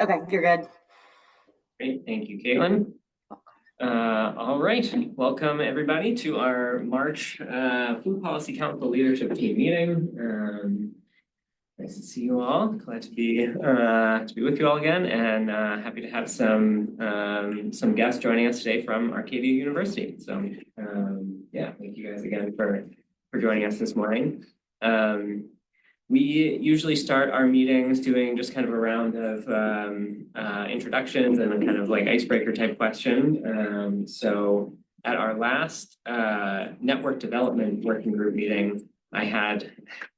Okay, you're good. Great, thank you, Caitlin. All right, welcome everybody to our March Food Policy Council Leadership Team meeting. Nice to see you all. Glad to be with you all again, and happy to have some guests joining us today from Arcadia University. So yeah, thank you guys again for joining us this morning. We usually start our meetings doing just kind of a round of introductions and then kind of like icebreaker type question. So at our last network development working group meeting, I had,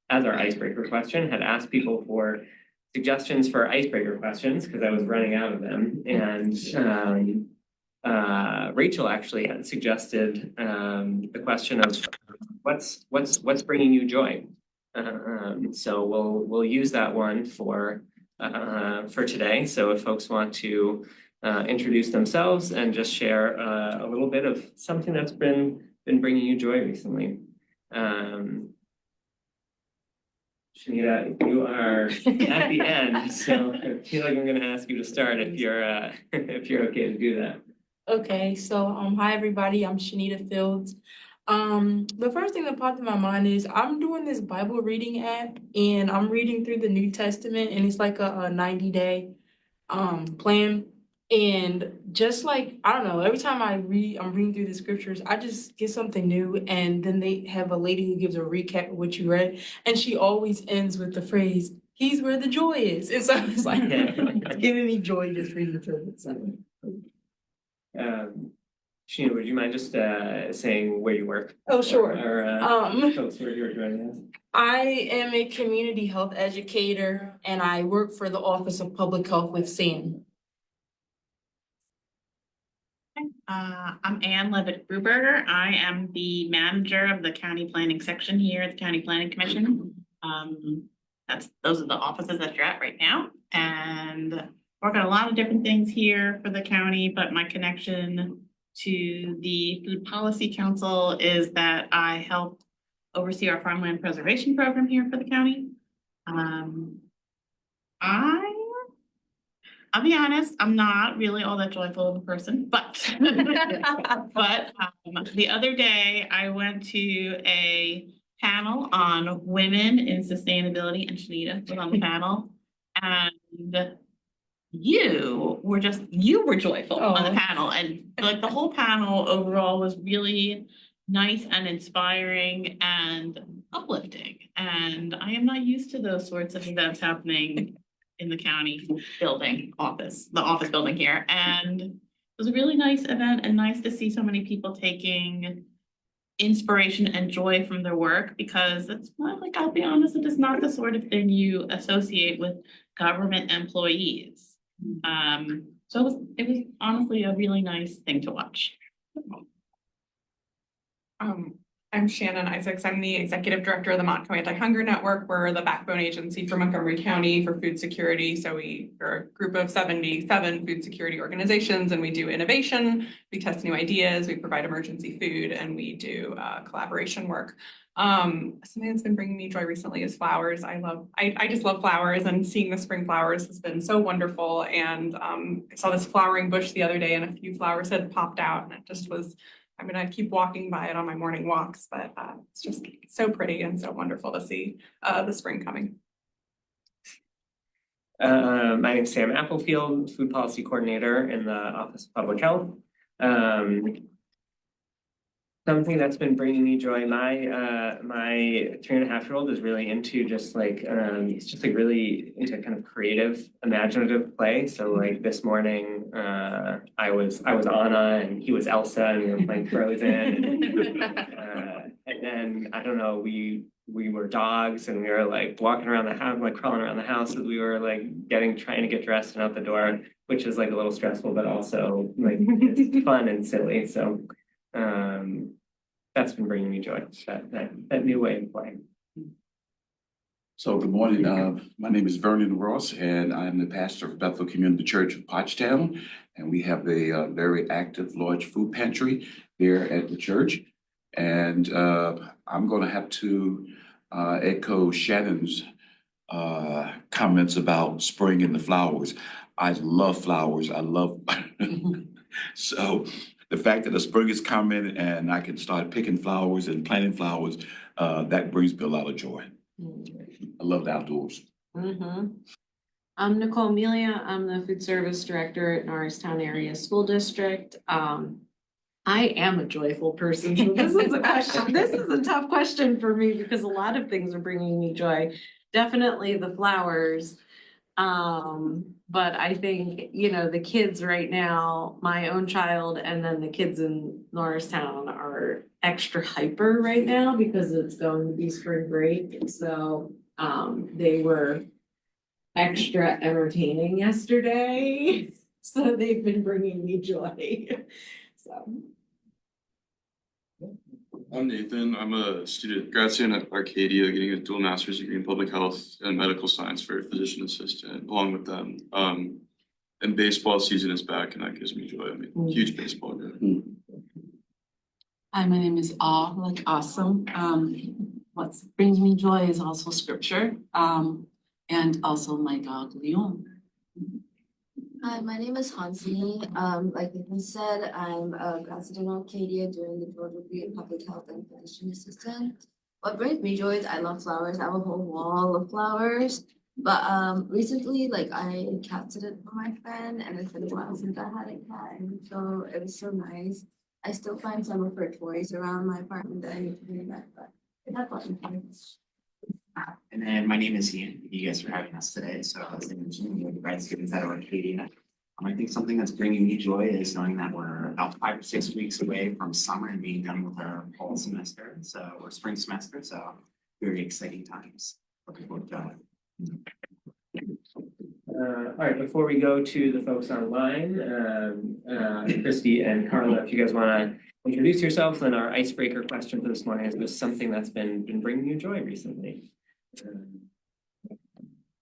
as our icebreaker question, had asked people for suggestions for icebreaker questions because I was running out of them. And Rachel actually had suggested the question of what's bringing you joy. So we'll use that one for today. So if folks want to introduce themselves and just share a little bit of something that's been bringing you joy recently. Shanita, you are at the end, so I feel like I'm going to ask you to start if you're okay to do that. Okay, so hi everybody, I'm Shanita Fields. The first thing that popped in my mind is I'm doing this Bible reading app and I'm reading through the New Testament, and it's like a 90-day plan. And just like, I don't know, every time I'm reading through the scriptures, I just get something new. And then they have a lady who gives a recap of what you read, and she always ends with the phrase, "He's where the joy is." And so it's like it's giving me joy just reading through it. So. Sheena, would you mind just saying where you work? Oh, sure. Or folks where you're joining us. I am a community health educator and I work for the Office of Public Health with SAM. I'm Ann Levitt-Bruberger. I am the manager of the county planning section here at the County Planning Commission. Those are the offices that you're at right now, and work on a lot of different things here for the county, but my connection to the Food Policy Council is that I help oversee our farmland preservation program here for the county. I'll be honest, I'm not really all that joyful of a person, but the other day I went to a panel on women in sustainability, and Shanita was on the panel, and you were joyful on the panel, and like the whole panel overall was really nice and inspiring and uplifting. And I am not used to those sorts of events happening in the county building the office building here. And it was a really nice event and nice to see so many people taking inspiration and joy from their work, because it's not, like, I'll be honest, it is not the sort of thing you associate with government employees. So it was honestly a really nice thing to watch. I'm Shannon Isaacs. I'm the executive director of the Montgomery Anti-Hunger Network. We're the backbone agency for Montgomery County for food security. So we're a group of 77 food security organizations, and we do innovation. We test new ideas. We provide emergency food, and we do collaboration work. Something that's been bringing me joy recently is flowers. I just love flowers, and seeing the spring flowers has been so wonderful. And I saw this flowering bush the other day, and a few flowers had popped out, and it just was, I mean, I keep walking by it on my morning walks, but it's just so pretty and so wonderful to see the spring coming. My name is Sam Applefield, Food Policy Coordinator in the Office of Public Health. Something that's been bringing me joy, my 3.5-year-old is really into just like, he's just like really into kind of creative, imaginative play. So like this morning, I was Anna and he was Elsa, and we were playing Frozen. And then, I don't know, we were dogs, and we were like walking around the house, like crawling around the house as we were like trying to get dressed and out the door, which is like a little stressful, but also like it's fun and silly. So that's been bringing me joy, that new way of playing. So good morning. My name is Vernon Ross, and I'm the pastor of Bethel Community Church of Pottstown. And we have a very active large food pantry here at the church. And I'm going to have to echo Shannon's comments about spring and the flowers. I love flowers. I love, so the fact that the spring is coming and I can start picking flowers and planting flowers, that brings me a lot of joy. I love the outdoors. I'm Nicole Amelia. I'm the food service director at Norristown Area School District. I am a joyful person, so this is a question. This is a tough question for me because a lot of things are bringing me joy. Definitely the flowers. But I think, you know, the kids right now, my own child and then the kids in Norristown are extra hyper right now because it's going to be spring break. So they were extra entertaining yesterday. So they've been bringing me joy. So. I'm Nathan. I'm a grad student at Arcadia, getting a dual master's degree in public health and medical science for a physician assistant, along with them. And baseball season is back, and that gives me joy. I'm a huge baseball guy. Hi, my name is like awesome. What brings me joy is also scripture, and also my dog Leon. Hi, my name is Hansi. Like Nathan said, I'm a grad student in Arcadia doing the dual degree in public health and physician assistant. What brings me joy is I love flowers. I have a whole wall of flowers. But recently, like I cat sitted for my friend, and it's been a while since I had a cat, and so it was so nice. I still find some of her toys around my apartment that I need to bring back, but that's fun. And then my name is Ian. Thank you guys for having us today. So as I mentioned, we're the grad students at Arcadia. I think something that's bringing me joy is knowing that we're about 5 or 6 weeks away from summer and being done with our fall semester. So or spring semester. So very exciting times. Looking forward to it. All right, before we go to the folks online, Christy and Carla, if you guys want to introduce yourselves, and our icebreaker question for this morning is this something that's been bringing you joy recently?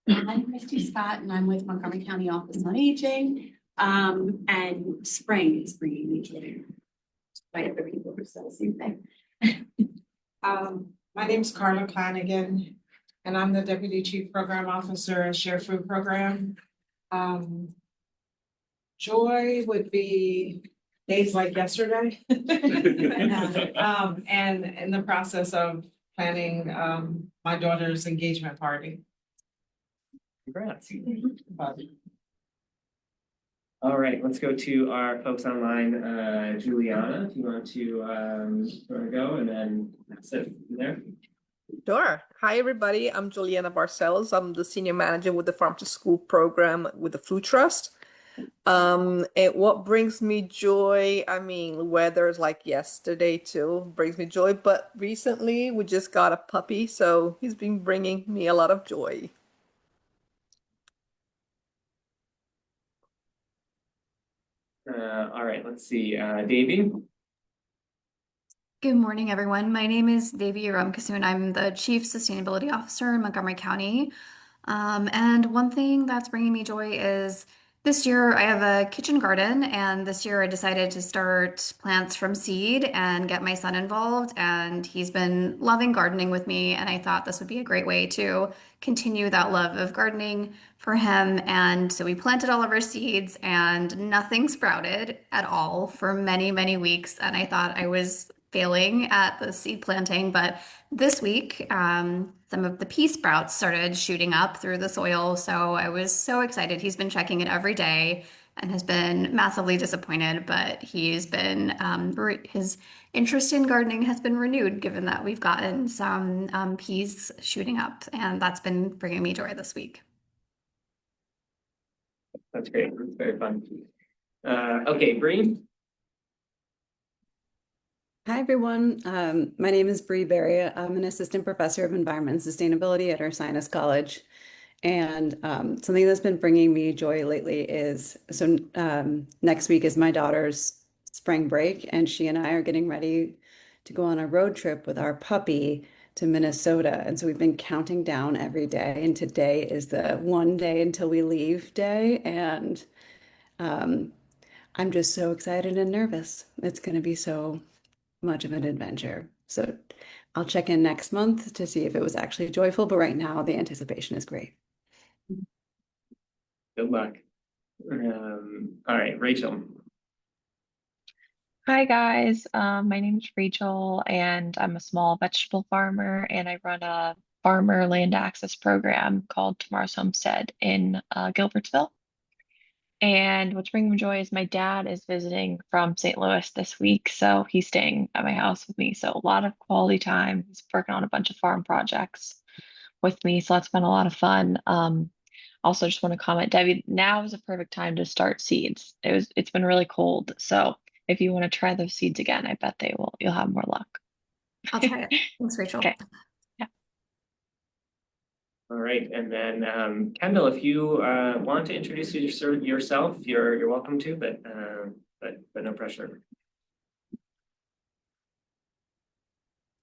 I'm Christy Scott and I'm with Montgomery County Office on Aging. And spring is bringing me joy. By other people who say the same thing. My name's Carla Flanagan and I'm the Deputy Chief Program Officer at Share Food Program. Joy would be days like yesterday. And in the process of planning my daughter's engagement party. Congrats. All right, let's go to our folks online. Juliana, if you want to go and then sit there. Sure. Hi, everybody. I'm Juliana Barcelos. I'm the senior manager with the Farm to School program with the Food Trust. And what brings me joy, I mean, weather's like yesterday too, brings me joy. But recently we just got a puppy, so he's been bringing me a lot of joy. All right, let's see. Davey. Good morning, everyone. My name is Devi Ramkasoon. I'm the Chief Sustainability Officer in Montgomery County. And one thing that's bringing me joy is this year I have a kitchen garden, and this year I decided to start plants from seed and get my son involved. And he's been loving gardening with me, and I thought this would be a great way to continue that love of gardening for him. And so we planted all of our seeds, and nothing sprouted at all for many, many weeks. And I thought I was failing at the seed planting, but this week some of the pea sprouts started shooting up through the soil, so I was so excited. He's been checking it every day and has been massively disappointed, but he's been his interest in gardening has been renewed given that we've gotten some peas shooting up, and that's been bringing me joy this week. That's great. That's very fun. Okay, Bree. Hi, everyone. My name is Bree Berry. I'm an assistant professor of environment and sustainability at Ursinus College. And something that's been bringing me joy lately is, next week is my daughter's spring break, and she and I are getting ready to go on a road trip with our puppy to Minnesota. And so we've been counting down every day, and today is the one day until we leave day. And I'm just so excited and nervous. It's going to be so much of an adventure. So I'll check in next month to see if it was actually joyful, but right now the anticipation is great. Good luck. All right, Rachel. Hi guys, my name is Rachel and I'm a small vegetable farmer and I run a farmer land access program called Tomorrow's Homestead in Gilbertsville. And what's bringing me joy is my dad is visiting from St. Louis this week, so he's staying at my house with me. So a lot of quality time. He's working on a bunch of farm projects with me, so that's been a lot of fun. Also just want to comment, Debbie, now is a perfect time to start seeds. It's been really cold, so if you want to try those seeds again, I bet you'll have more luck. I'll try it. Thanks, Rachel. Okay. All right, and then Kendall, if you want to introduce yourself, you're welcome to, but no pressure.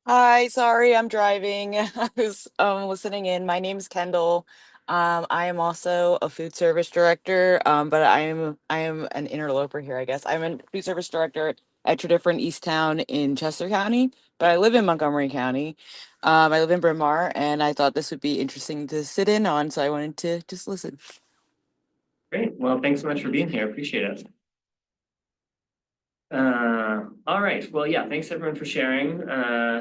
Hi, sorry, I'm driving. I was listening in. My name's Kendall. I am also a food service director, but I am an interloper here, I guess. I'm a food service director at two different East Town in Chester County, but I live in Montgomery County. I live in Bryn Mawr, and I thought this would be interesting to sit in on, so I wanted to just listen. Great. Well, thanks so much for being here. Appreciate it. All right. Well, yeah, thanks everyone for sharing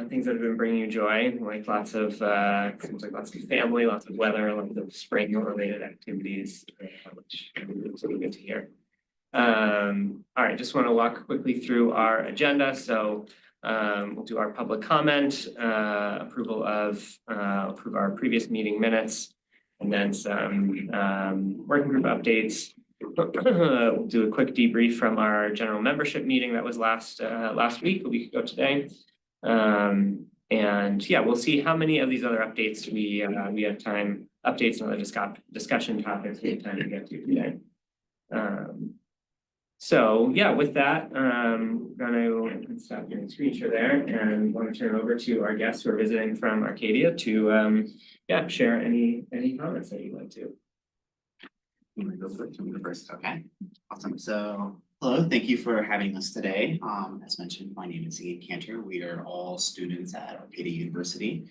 things that have been bringing you joy, like lots of seems like lots of family, lots of weather, lots of spring related activities, which is really good to hear. All right, just want to walk quickly through our agenda. So we'll do our public comment, approve our previous meeting minutes, and then some working group updates. We'll do a quick debrief from our general membership meeting that was last week, a week ago today. And yeah, we'll see how many of these other updates we have time, updates and other discussion topics we have time to get to today. So yeah, with that, I'm gonna stop your screen share there and want to turn over to our guests who are visiting from Arcadia to yeah, share any comments that you'd like to. You want to go first? Okay, awesome. So, hello, thank you for having us today. As mentioned, my name is Ian Cantor. We are all students at Arcadia University.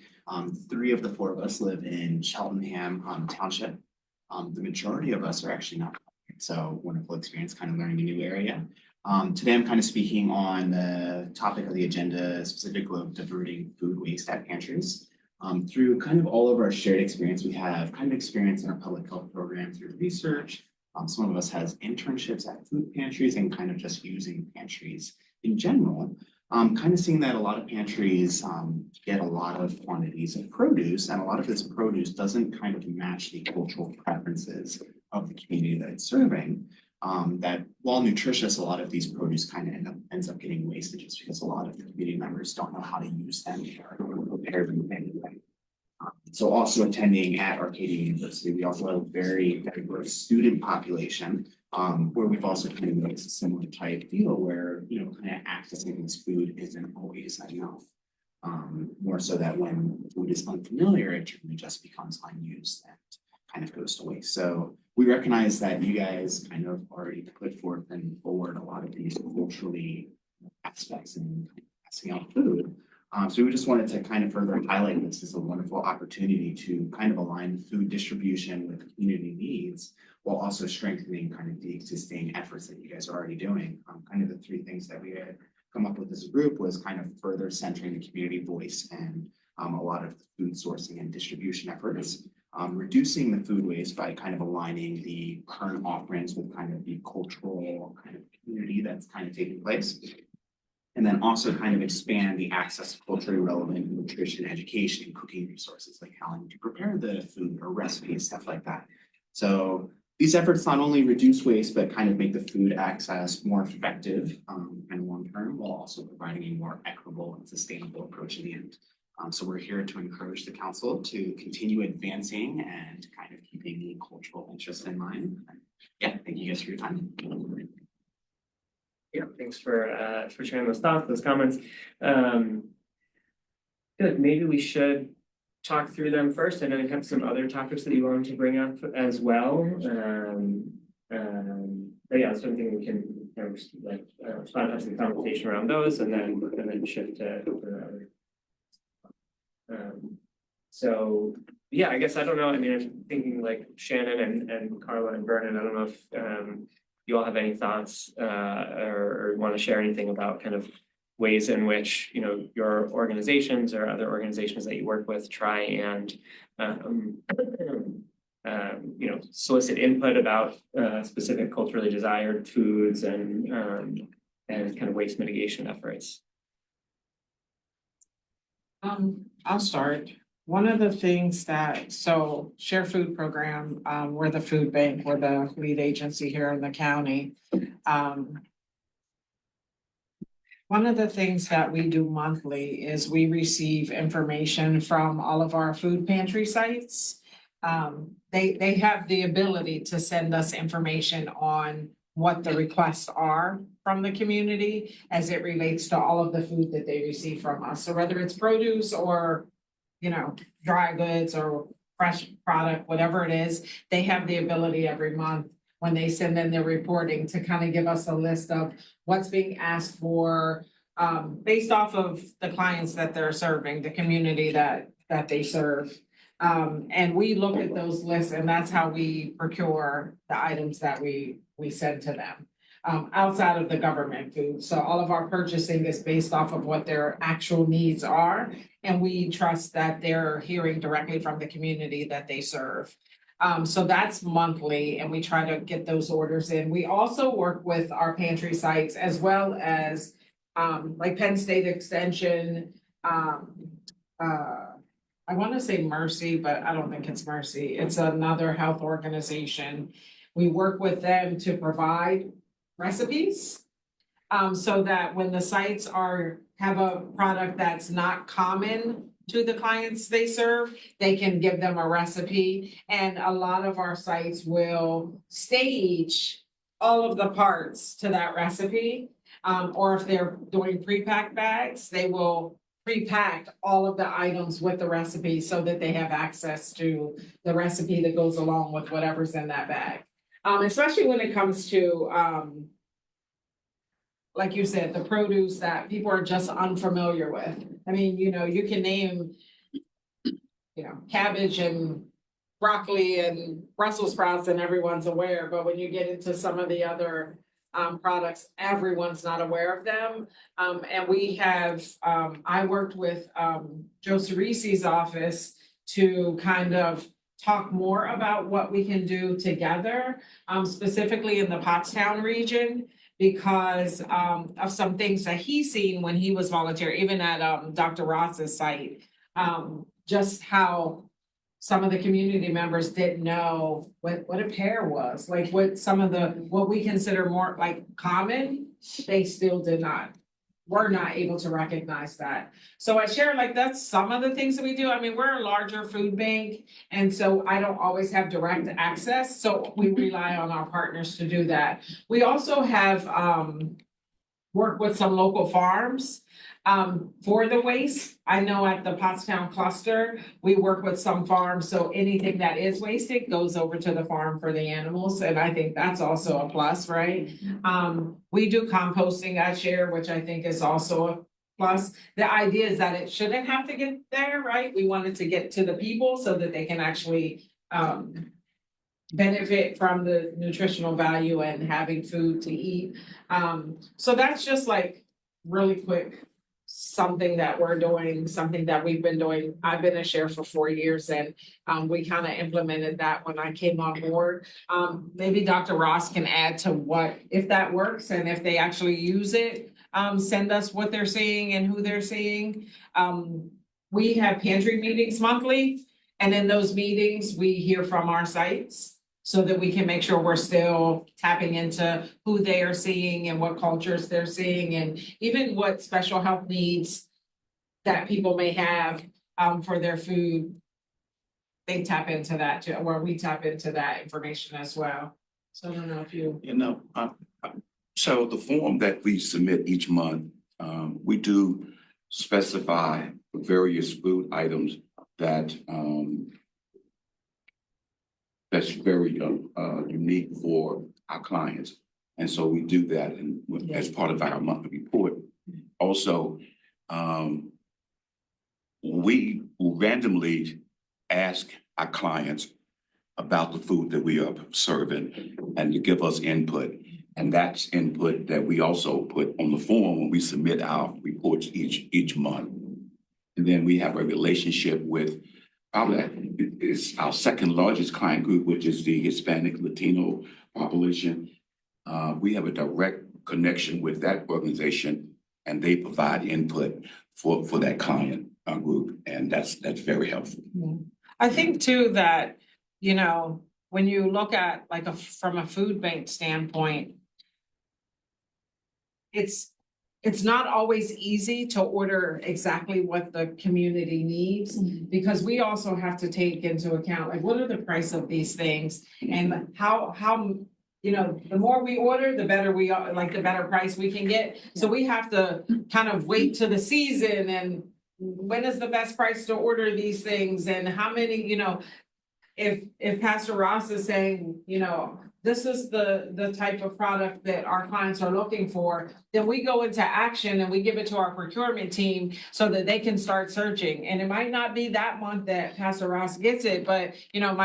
3 of the 4 of us live in Cheltenham Township. The majority of us are actually not. So, wonderful experience kind of learning a new area. Today, I'm kind of speaking on the topic of the agenda, specifically of diverting food waste at pantries. Through kind of all of our shared experience, we have kind of experience in our public health program through research. Some of us has internships at food pantries and kind of just using pantries in general. Kind of seeing that a lot of pantries get a lot of quantities of produce, and a lot of this produce doesn't kind of match the cultural preferences of the community that it's serving. That while nutritious, a lot of these produce kind of ends up getting wasted just because a lot of the community members don't know how to use them or prepare them anyway. So also attending at Arcadia University, we also have a very diverse student population where we've also kind of noticed a similar type deal where, you know, kind of accessing this food isn't always enough. More so that when food is unfamiliar, it generally just becomes unused and kind of goes to waste. So we recognize that you guys kind of already put forth and forward a lot of these culturally aspects in passing out food. So we just wanted to kind of further highlight this as a wonderful opportunity to kind of align food distribution with community needs while also strengthening kind of the existing efforts that you guys are already doing. Kind of the 3 things that we had come up with as a group was kind of further centering the community voice and a lot of the food sourcing and distribution efforts. Reducing the food waste by kind of aligning the current offerings with kind of the cultural kind of community that's kind of taking place. And then also kind of expand the access to culturally relevant nutrition, education, and cooking resources, like how to prepare the food or recipes, stuff like that. So these efforts not only reduce waste, but kind of make the food access more effective and long-term, while also providing a more equitable and sustainable approach in the end. So we're here to encourage the council to continue advancing and kind of keeping the cultural interest in mind. Yeah, thank you guys for your time. Yeah, thanks for sharing those thoughts, those comments. Good. Maybe we should talk through them first. I know you have some other topics that you wanted to bring up as well. But yeah, something we can kind of like have some conversation around those, and then shift to other. So yeah, I guess I don't know. I mean, I'm thinking like Shannon and Carla and Vernon. I don't know if you all have any thoughts or want to share anything about kind of ways in which, you know, your organizations or other organizations that you work with try and you know, solicit input about specific culturally desired foods and kind of waste mitigation efforts. I'll start. One of the things that, so Share Food Program, we're the food bank, we're the lead agency here in the county. One of the things that we do monthly is we receive information from all of our food pantry sites. They have the ability to send us information on what the requests are from the community as it relates to all of the food that they receive from us. So whether it's produce or, you know, dry goods or fresh product, whatever it is, they have the ability every month when they send in their reporting to kind of give us a list of what's being asked for, based off of the clients that they're serving, the community that they serve. And we look at those lists and that's how we procure the items that we send to them. Outside of the government food. So all of our purchasing is based off of what their actual needs are. And we trust that they're hearing directly from the community that they serve. So that's monthly and we try to get those orders in. We also work with our pantry sites as well as like Penn State Extension, I want to say Mercy, but I don't think it's Mercy. It's another health organization. We work with them to provide recipes. So that when the sites have a product that's not common to the clients they serve, they can give them a recipe. And a lot of our sites will stage all of the parts to that recipe. Or if they're doing pre-packed bags, they will pre-pack all of the items with the recipe so that they have access to the recipe that goes along with whatever's in that bag. Especially when it comes to, like you said, the produce that people are just unfamiliar with. I mean, you know, you can name, you know, cabbage and broccoli and Brussels sprouts and everyone's aware, but when you get into some of the other products, everyone's not aware of them. And we have, I worked with Joe Cerisi's office to kind of talk more about what we can do together, specifically in the Pottstown region, because of some things that he's seen when he was volunteer, even at Dr. Ross's site, just how some of the community members didn't know what a pear was, like what we consider more like common, they still were not able to recognize that. So I share like that's some of the things that we do. I mean, we're a larger food bank, and so I don't always have direct access, so we rely on our partners to do that. We also have worked with some local farms for the waste. I know at the Pottstown cluster, we work with some farms, so anything that is wasted goes over to the farm for the animals, and I think that's also a plus, right? We do composting at Share, which I think is also a plus. The idea is that it shouldn't have to get there, right? We want it to get to the people so that they can actually benefit from the nutritional value and having food to eat. So that's just like really quick, something that we're doing, something that we've been doing. I've been a Share for 4 years and we kind of implemented that when I came on board. Maybe Dr. Ross can add to what, if that works and if they actually use it, send us what they're seeing and who they're seeing. We have pantry meetings monthly, and in those meetings, we hear from our sites so that we can make sure we're still tapping into who they are seeing and what cultures they're seeing, and even what special health needs that people may have for their food. They tap into that too, or we tap into that information as well. So I don't know if you. You know, so the form that we submit each month, we do specify various food items that that's very unique for our clients. And so we do that as part of our monthly report. Also, we randomly ask our clients about the food that we are serving and to give us input. And that's input that we also put on the form when we submit our reports each month. And then we have a relationship with probably it's our second largest client group, which is the Hispanic Latino population. We have a direct connection with that organization, and they provide input for that client group, and that's very helpful. I think too that, you know, when you look at like from a food bank standpoint, it's not always easy to order exactly what the community needs, because we also have to take into account, like, what are the price of these things? And how, you know, the more we order, the better we are, like, the better price we can get. So we have to kind of wait to the season and when is the best price to order these things and how many, you know, if Pastor Ross is saying, you know, this is the type of product that our clients are looking for, then we go into action and we give it to our procurement team so that they can start searching. And it might not be that month that Pastor Ross gets it, but, you know,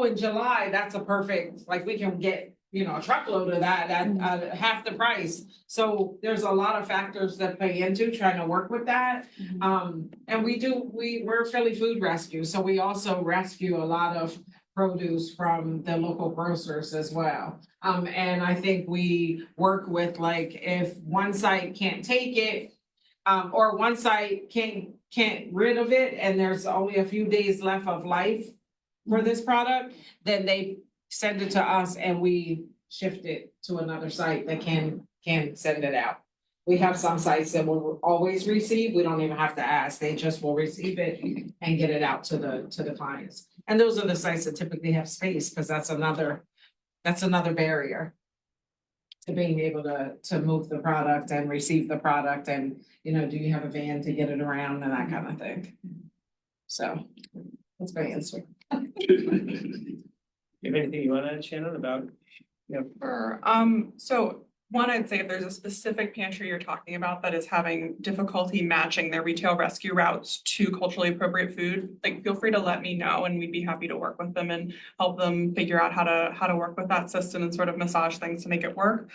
in July, that's a perfect, like, we can get, you know, a truckload of that at half the price. So there's a lot of factors that play into trying to work with that. And we're Philly Food Rescue, so we also rescue a lot of produce from the local grocers as well. And I think we work with, like, if one site can't take it, or one site can't rid of it, and there's only a few days left of life for this product, then they send it to us and we shift it to another site that can send it out. We have some sites that will always receive, we don't even have to ask, they just will receive it and get it out to the clients. And those are the sites that typically have space, because that's another barrier to being able to move the product and receive the product, and, you know, do you have a van to get it around and that kind of thing. So that's my answer. You have anything you want to add, Shannon, about? Sure. So one, I'd say if there's a specific pantry you're talking about that is having difficulty matching their retail rescue routes to culturally appropriate food, like, feel free to let me know and we'd be happy to work with them and help them figure out how to work with that system and sort of massage things to make it work.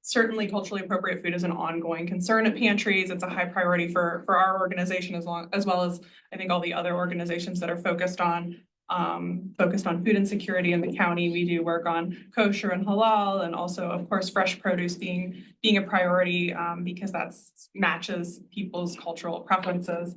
Certainly culturally appropriate food is an ongoing concern at pantries. It's a high priority for our organization as well as I think all the other organizations that are focused on food insecurity in the county. We do work on kosher and halal, and also, of course, fresh produce being a priority because that matches people's cultural preferences.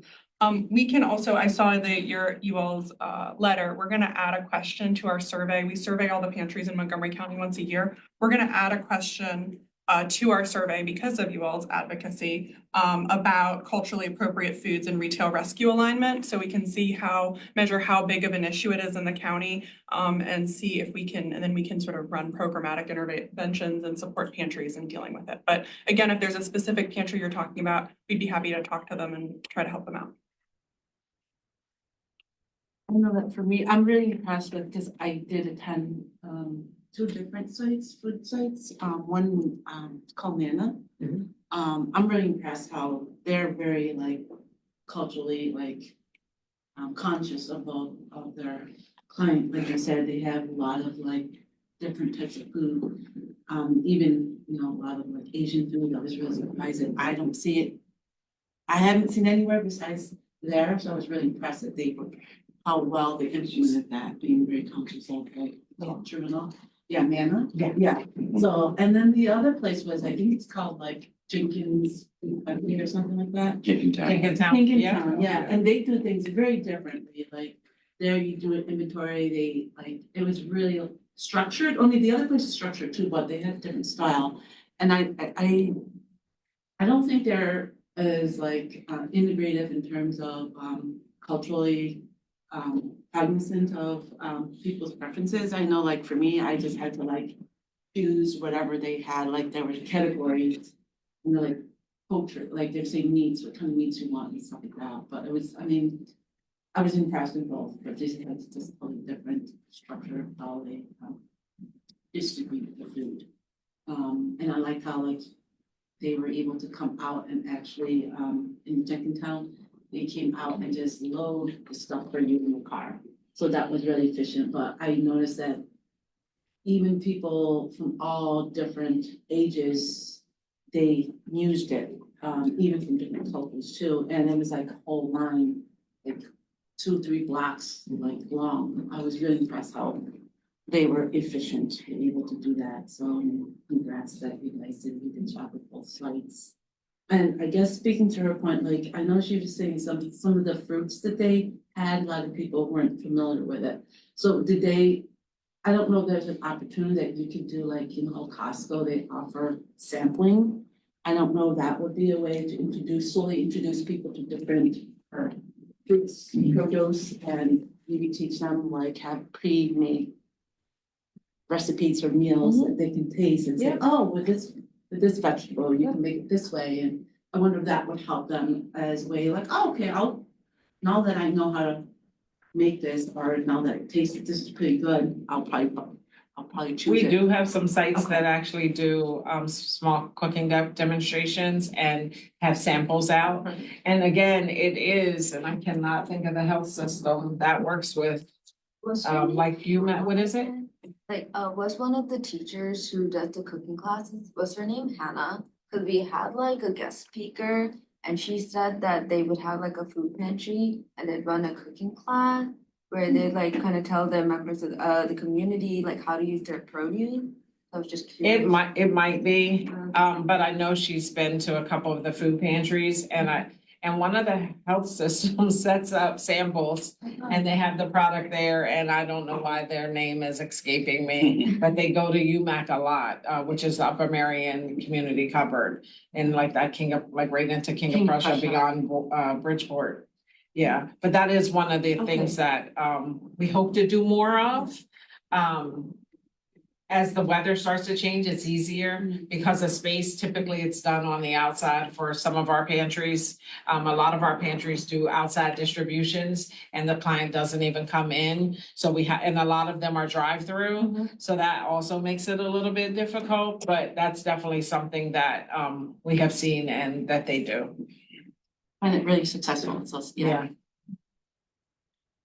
We can also, I saw that you all's letter, we're gonna add a question to our survey. We survey all the pantries in Montgomery County once a year. We're gonna add a question to our survey because of you all's advocacy about culturally appropriate foods and retail rescue alignment. So we can measure how big of an issue it is in the county and see if we can, and then we can sort of run programmatic interventions and support pantries in dealing with it. But again, if there's a specific pantry you're talking about, we'd be happy to talk to them and try to help them out. I know that for me, I'm really impressed with, because I did attend two different food sites, one called Nana. I'm really impressed how they're very, like, culturally, like, conscious of their client. Like I said, they have a lot of, like, different types of food. Even, you know, a lot of, like, Asian food. I was really surprised that I don't see it. I haven't seen anywhere besides there, so I was really impressed that how well they implemented that, being very conscious of, like, culture and all. Yeah, Nana. Yeah. So, and then the other place was, I think it's called, like, Jenkins or something like that. Jenkintown. Yeah, and they do things very differently. Like, there you do an inventory. It was really structured. Only the other place is structured too, but they had a different style. And I don't think they're as, like, integrative in terms of culturally cognizant of people's preferences. I know, like, for me, I just had to, like, choose whatever they had. Like, there were categories, and they're like culture, like they're saying meats, what kind of meats you want and stuff like that. But I was impressed with both, but this has just a different structure of how they distribute the food. And I like how, like, they were able to come out and actually in Jenkintown, they came out and just load the stuff for you in the car. So that was really efficient, but I noticed that even people from all different ages, they used it, even from different cultures too, and it was like a whole line, like 2-3 blocks like long. I was really impressed how they were efficient and able to do that, so congrats that you guys did a good job with both sites. And I guess speaking to her point, like, I know she was saying some of the fruits that they had, a lot of people weren't familiar with it. So did they, I don't know if there's an opportunity that you could do, like, Costco, they offer sampling. I don't know if that would be a way to slowly introduce people to different fruits, produce, and maybe teach them, like, have pre-made recipes or meals that they can taste and say, oh, with this vegetable, you can make it this way. And I wonder if that would help them as a way, like, oh, okay, now that I know how to make this, or now that it tastes, this is pretty good, I'll probably choose We it. do have some sites Okay. that actually do small cooking demonstrations and have samples out. And again, it is, and I cannot think of the health system that works with, like what is it? Like, was one of the teachers who does the cooking classes, was her name Hannah? Cause we had like a guest speaker and she said that they would have like a food pantry and they'd run a cooking class where they like kind of tell the members of the community like how to use their produce. I was just curious. It might be, but I know she's been to a couple of the food pantries and one of the health systems sets up samples and they have the product there, and I don't know why their name is escaping me, but they go to UMAC a lot, which is Upper Marion Community Cupboard. And like that right into King of Prussia beyond Bridgeport. Yeah, but that is one of the things that we hope to do more of. As the weather starts to change, it's easier because of space. Typically, it's done on the outside for some of our pantries. A lot of our pantries do outside distributions and the client doesn't even come in. So and a lot of them are drive-through. So that also makes it a little bit difficult, but that's definitely something that we have seen and that they do. And it really successful, so yeah.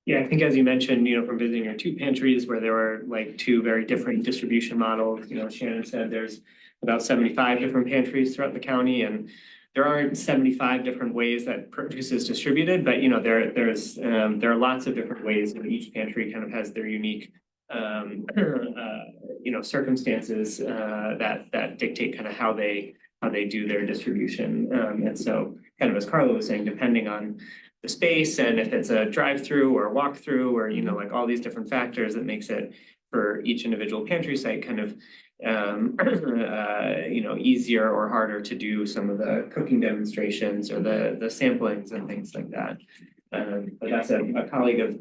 Yeah, I think as you mentioned, from visiting our two pantries where there were like two very different distribution models, Shannon said there's about 75 different pantries throughout the county, and there aren't 75 different ways that produce is distributed, but there are lots of different ways, and each pantry kind of has their unique circumstances that dictate kind of how they do their distribution. And so kind of as Carla was saying, depending on the space and if it's a drive-through or a walk-through or, like all these different factors that makes it for each individual pantry site kind of, easier or harder to do some of the cooking demonstrations or the samplings and things like that. But that's a colleague of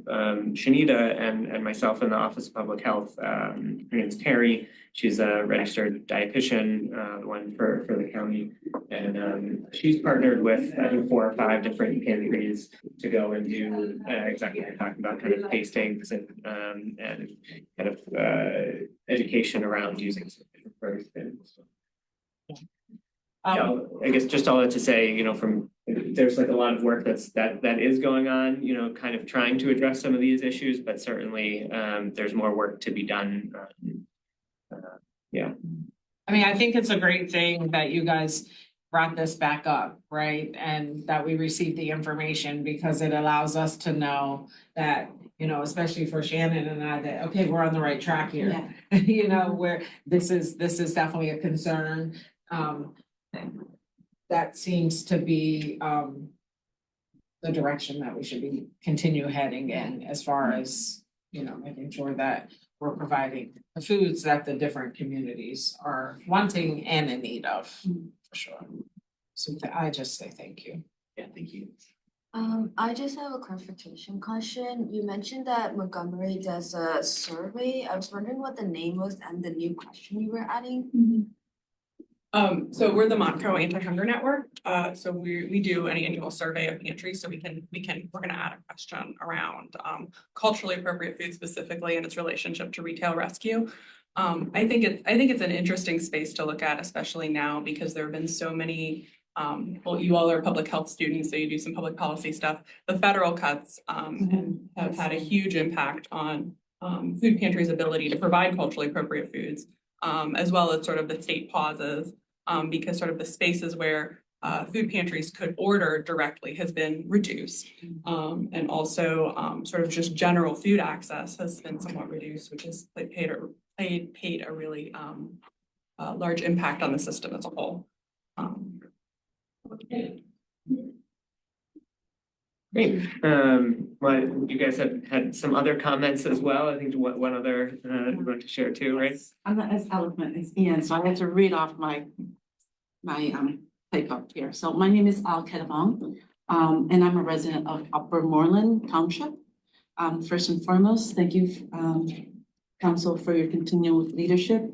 Shanita and myself in the Office of Public Health. Her name is Terry. She's a registered dietitian, one for the county. And she's partnered with, I think, 4 or 5 different pantries to go and do exactly what you're talking about, kind of tastings and kind of education around using some different products. Yeah, I guess just all that to say, there's like a lot of work that is going on, kind of trying to address some of these issues, but certainly there's more work to be done. Yeah. I mean, I think it's a great thing that you guys brought this back up, right? And that we received the information because it allows us to know that, especially for Shannon and I, that, okay, we're on the right track here. Yeah. Where this is definitely a concern. That seems to be the direction that we should be continue heading in as far as, making sure that we're providing the foods that the different communities are wanting and in need of, for sure. So I just say thank you. Yeah, thank you. I just have a clarification question. You mentioned that Montgomery does a survey. I was wondering what the name was and the new question you were adding. So we're the Montco Anti-Hunger Network. So we do an annual survey of pantries. So we're gonna add a question around culturally appropriate food specifically and its relationship to retail rescue. I think it's an interesting space to look at, especially now because there have been so many well, you all are public health students, so you do some public policy stuff. The federal cuts and have had a huge impact on food pantries' ability to provide culturally appropriate foods, as well as sort of the state pauses, because sort of the spaces where food pantries could order directly has been reduced. And also sort of just general food access has been somewhat reduced, which has paid a really large impact on the system as a whole. Great. Well, you guys have had some other comments as well. I think one other you want to share too, right? I'm not as eloquent as Ian, so I have to read off my take up here. So my name is Al Kedavong, and I'm a resident of Upper Moreland Township. First and foremost, thank you, Council, for your continued leadership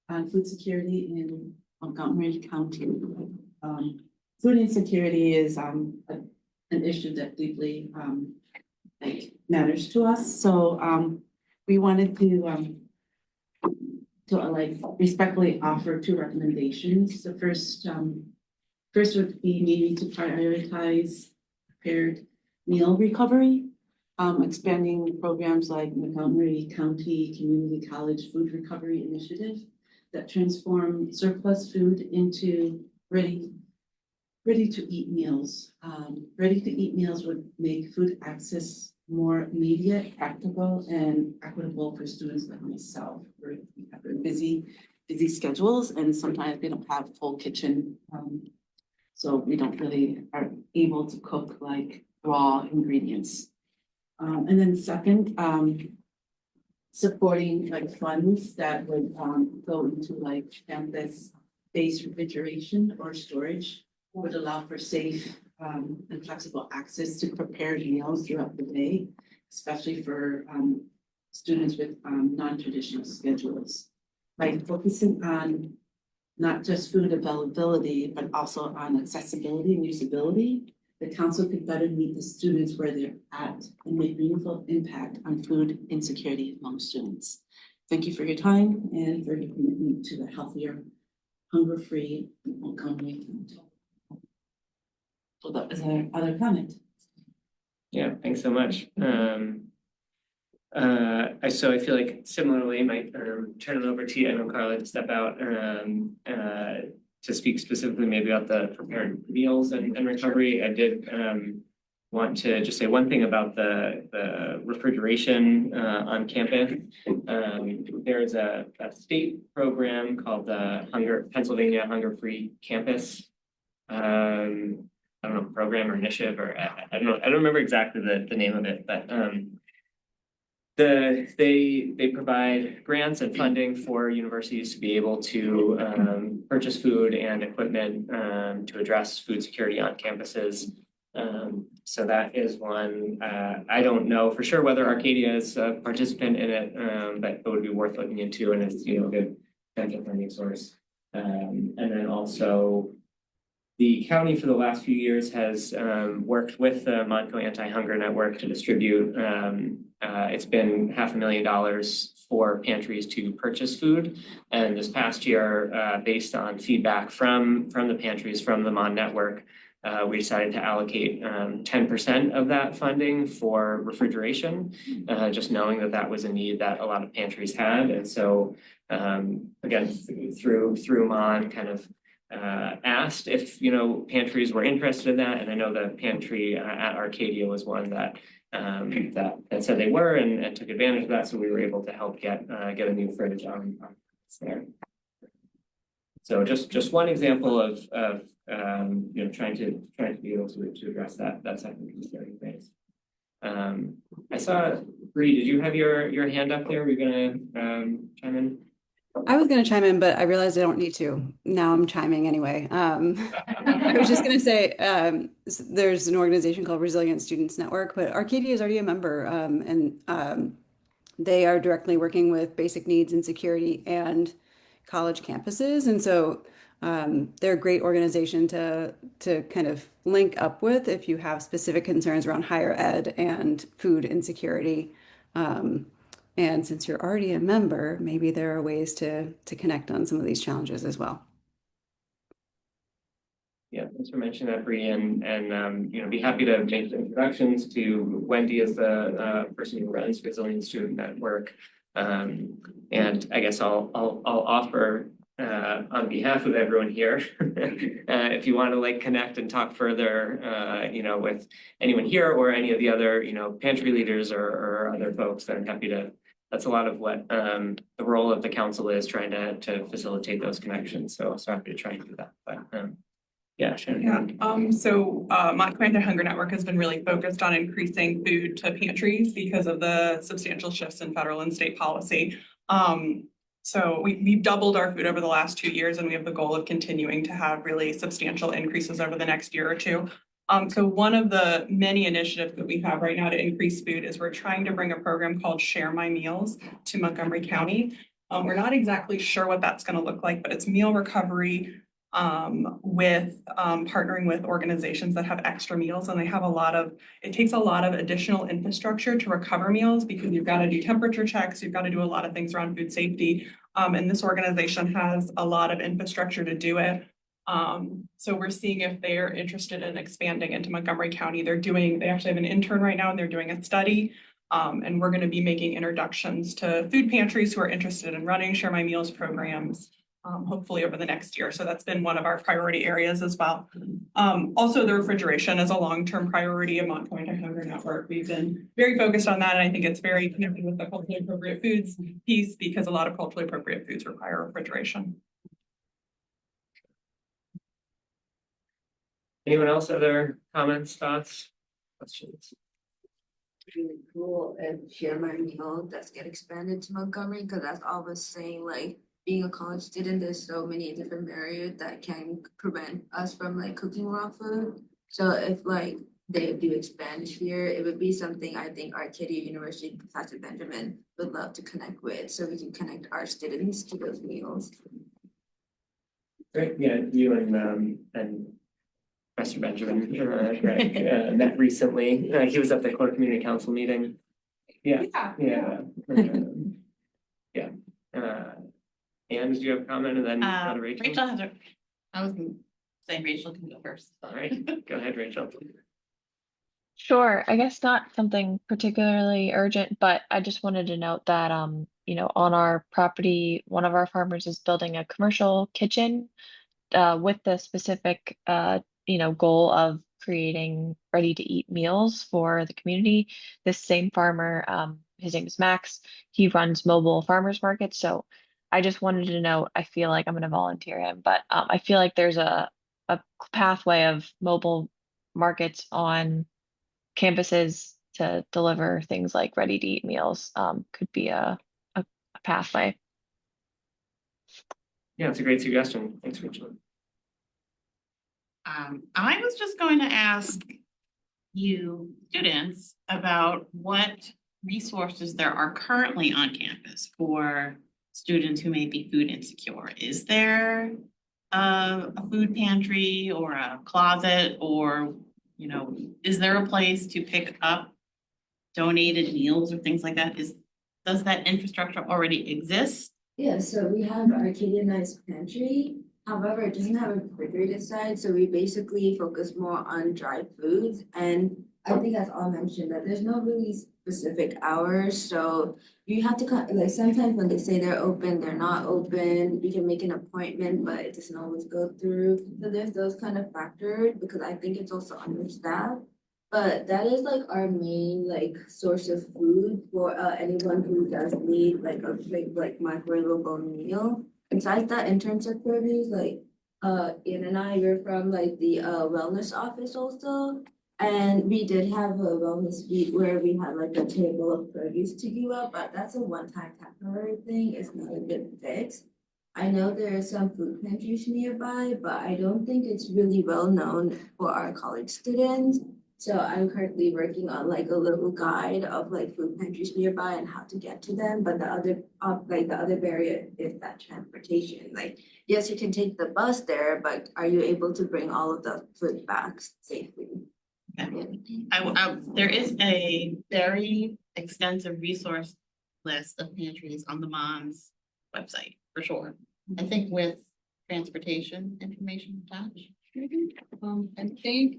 on food security in Montgomery County. Food insecurity is an issue that deeply matters to us. So we wanted to respectfully offer two recommendations. The first would be maybe to prioritize prepared meal recovery, expanding programs like Montgomery County Community College Food Recovery Initiative that transform surplus food into ready-to-eat meals. Ready-to-eat meals would make food access more immediate, practical, and equitable for students like myself. We have very busy schedules, and sometimes we don't have full kitchen. So we don't really are able to cook like raw ingredients. And then second, supporting like funds that would go into like campus-based refrigeration or storage would allow for safe and flexible access to prepared meals throughout the day, especially for students with non-traditional schedules. By focusing on not just food availability, but also on accessibility and usability, the council could better meet the students where they're at and make meaningful impact on food insecurity among students. Thank you for your time and for your commitment to the healthier, hunger-free Montgomery County. So that is our other comment. Yeah, thanks so much. So I feel like similarly, might turn it over to you. I know Carla to step out to speak specifically maybe about the prepared meals and recovery. I did want to just say one thing about the refrigeration on campus. There's a state program called the Pennsylvania Hunger Free Campus. I don't know, program or initiative, or I don't know. I don't remember exactly the name of it, but they provide grants and funding for universities to be able to purchase food and equipment to address food security on campuses. So that is one. I don't know for sure whether Arcadia is a participant in it, but it would be worth looking into, and it's a good potential funding source. And then also, the county for the last few years has worked with the Montco Anti-Hunger Network to distribute. It's been $500,000 for pantries to purchase food. And this past year, based on feedback from the pantries from the Mon Network, we decided to allocate 10% of that funding for refrigeration, just knowing that was a need that a lot of pantries had. And so again, through Mon kind of asked if pantries were interested in that, and I know the pantry at Arcadia was one that said they were and took advantage of that, so we were able to help get a new fridge on there. So just one example of trying to be able to address that second concerning phase. I saw Bree, did you have your hand up there? We're gonna chime in. I was going to chime in, but I realized I don't need to. Now I'm chiming anyway. I was just going to say there's an organization called Resilient Students Network, but Arcadia is already a member, and they are directly working with basic needs and security and college campuses. And so they're a great organization to kind of link up with if you have specific concerns around higher ed and food insecurity. And since you're already a member, maybe there are ways to connect on some of these challenges as well. Yeah, that's for mentioning that, Bree, and be happy to make the introductions to Wendy as the person who runs Resilient Student Network. And I guess I'll offer on behalf of everyone here, if you want to like connect and talk further, with anyone here or any of the other, pantry leaders or other folks, then I'm happy to. That's a lot of what the role of the council is, trying to facilitate those connections. So happy to try and do that. But yeah, Shannon. Yeah, Montgomery Anti-Hunger Network has been really focused on increasing food to pantries because of the substantial shifts in federal and state policy. So we've doubled our food over the last 2 years, and we have the goal of continuing to have really substantial increases over the next year or two. So one of the many initiatives that we have right now to increase food is we're trying to bring a program called Share My Meals to Montgomery County. We're not exactly sure what that's going to look like, but it's meal recovery with partnering with organizations that have extra meals, and it takes a lot of additional infrastructure to recover meals because you've got to do temperature checks, you've got to do a lot of things around food safety. And this organization has a lot of infrastructure to do it. So we're seeing if they're interested in expanding into Montgomery County. They actually have an intern right now and they're doing a study. And we're going to be making introductions to food pantries who are interested in running Share My Meals programs, hopefully over the next year. So that's been one of our priority areas as well. Also, the refrigeration is a long-term priority of Montgomery Anti-Hunger Network. We've been very focused on that, and I think it's very connected with the culturally appropriate foods piece because a lot of culturally appropriate foods require refrigeration. Anyone else, other comments, thoughts, questions? Really cool if Share My Meal does get expanded to Montgomery, because that's all we're saying, like being a college student, there's so many different barriers that can prevent us from like cooking raw food. So if like they do expand here, it would be something I think Arcadia University Professor Benjamin would love to connect with, so we can connect our students to those meals. Great, yeah, you and Professor Benjamin met recently. He was at the Corner Community Council meeting. Yeah. And did you have a comment, and then go to Rachel? Rachel has her, I was saying Rachel can go first. All right, go ahead, Rachel. Sure. I guess not something particularly urgent, but I just wanted to note that, on our property, one of our farmers is building a commercial kitchen with the specific, goal of creating ready-to-eat meals for the community. This same farmer, his name is Max, he runs mobile farmers markets. So I just wanted to note, I feel like I'm going to volunteer him, but I feel like there's a pathway of mobile markets on campuses to deliver things like ready-to-eat meals. Could be a pathway. Yeah, it's a great suggestion. Thanks, Rachel. I was just going to ask you students about what resources there are currently on campus for students who may be food insecure. Is there a food pantry or a closet, or, is there a place to pick up donated meals or things like that? Does that infrastructure already exist? Yeah, so we have Arcadia Nice Pantry. However, it doesn't have a refrigerated side, so we basically focus more on dried foods. And I think that's all mentioned, that there's no really specific hours. So you have to like sometimes when they say they're open, they're not open. You can make an appointment, but it doesn't always go through. So there's those kind of factors because I think it's also understaffed. But that is like our main like source of food for anyone who does need like a quick like microwavable meal. Besides that, in terms of produce, like Ian and I were from like the wellness office also. And we did have a wellness week where we had like a table of produce to give up, but that's a one-time temporary thing. It's not a good fix. I know there are some food pantries nearby, but I don't think it's really well known for our college students. So I'm currently working on like a little guide of like food pantries nearby and how to get to them. But the other barrier is that transportation. Like, yes, you can take the bus there, but are you able to bring all of the food back safely? There is a very extensive resource list of pantries on the MON's website, for sure. I think with transportation information attached. I think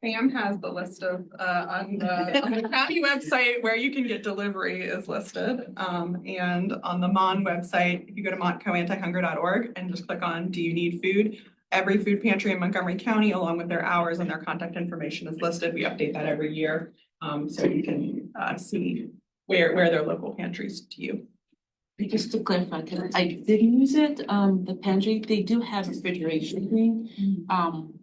Pam has the list of, on the county website where you can get delivery is listed. And on the Mon website, if you go to montcoantihunger.org and just click on, do you need food? Every food pantry in Montgomery County, along with their hours and their contact information is listed. We update that every year. So you can, see where their local pantries to you. Just to clarify, because I did use it, the pantry, they do have refrigeration thing.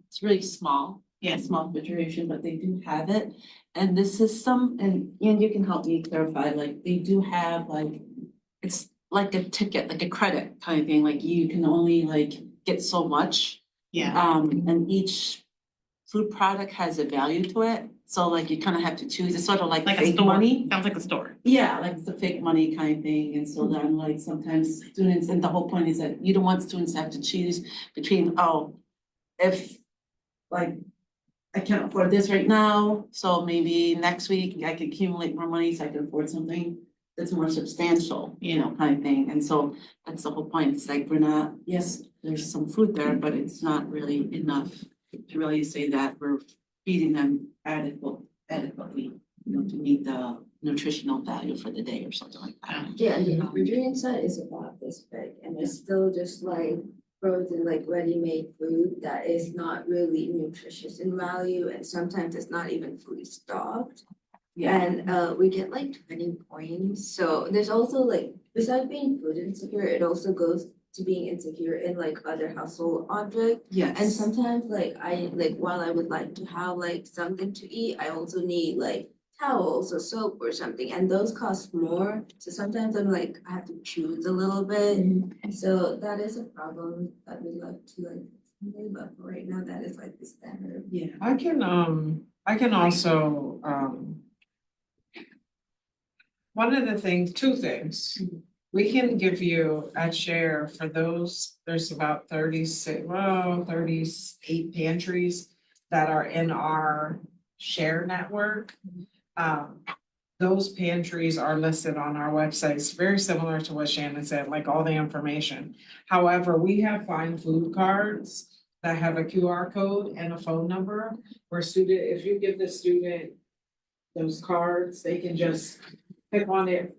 It's really small. Yeah. Small refrigeration, but they do have it. And the system, and you can help me clarify, like, they do have like, it's like a ticket, like a credit kind of thing, like you can only like get so much. Yeah. And each food product has a value to it. So like you kind of have to choose. It's sort of like Like a fake store. money. Sounds like a store. Yeah, like it's a fake money kind of thing, and so then like sometimes students, and the whole point is that you don't want students to have to choose between, oh, if like I can't afford this right now, so maybe next week I can accumulate more money so I can afford something that's more substantial, kind of thing, and so that's the whole point, it's like we're not, yes, there's some food there, but it's not really enough to really say that we're feeding them adequately, to meet the nutritional value for the day or something like that. Yeah, and the refrigerant side is about this big, and it's still just like frozen, like ready-made food that is not really nutritious in value, and sometimes it's not even fully stocked. Yeah. And we get like 20 points. So there's also like, besides being food insecure, it also goes to being insecure in like other household objects. Yes. And sometimes while I would like to have like something to eat, I also need like towels or soap or something, and those cost more. So sometimes I'm like, I have to choose a little bit. So that is a problem that we'd like to like, but for right now, that is like the standard. Yeah. I can also, one of the things, two things. We can give you a share for those, there's about 38 pantries that are in our share network. Those pantries are listed on our website. It's very similar to what Shannon said, like all the information. However, we have fine food cards that have a QR code and a phone number where if you give the student those cards, they can just click on it,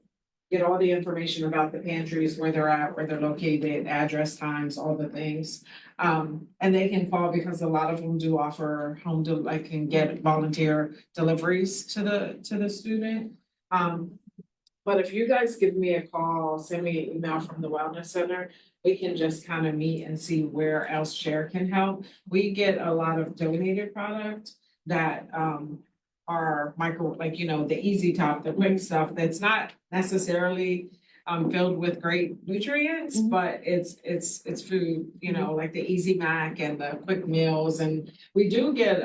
get all the information about the pantries, where they're at, where they're located, address, times, all the things. And they can call because a lot of them do offer can get volunteer deliveries to the student. But if you guys give me a call, send me an email from the Wellness Center, we can just kind of meet and see where else Share can help. We get a lot of donated product that are the easy top, the quick stuff that's not necessarily filled with great nutrients, but it's food, like the Easy Mac and the quick meals. And we do get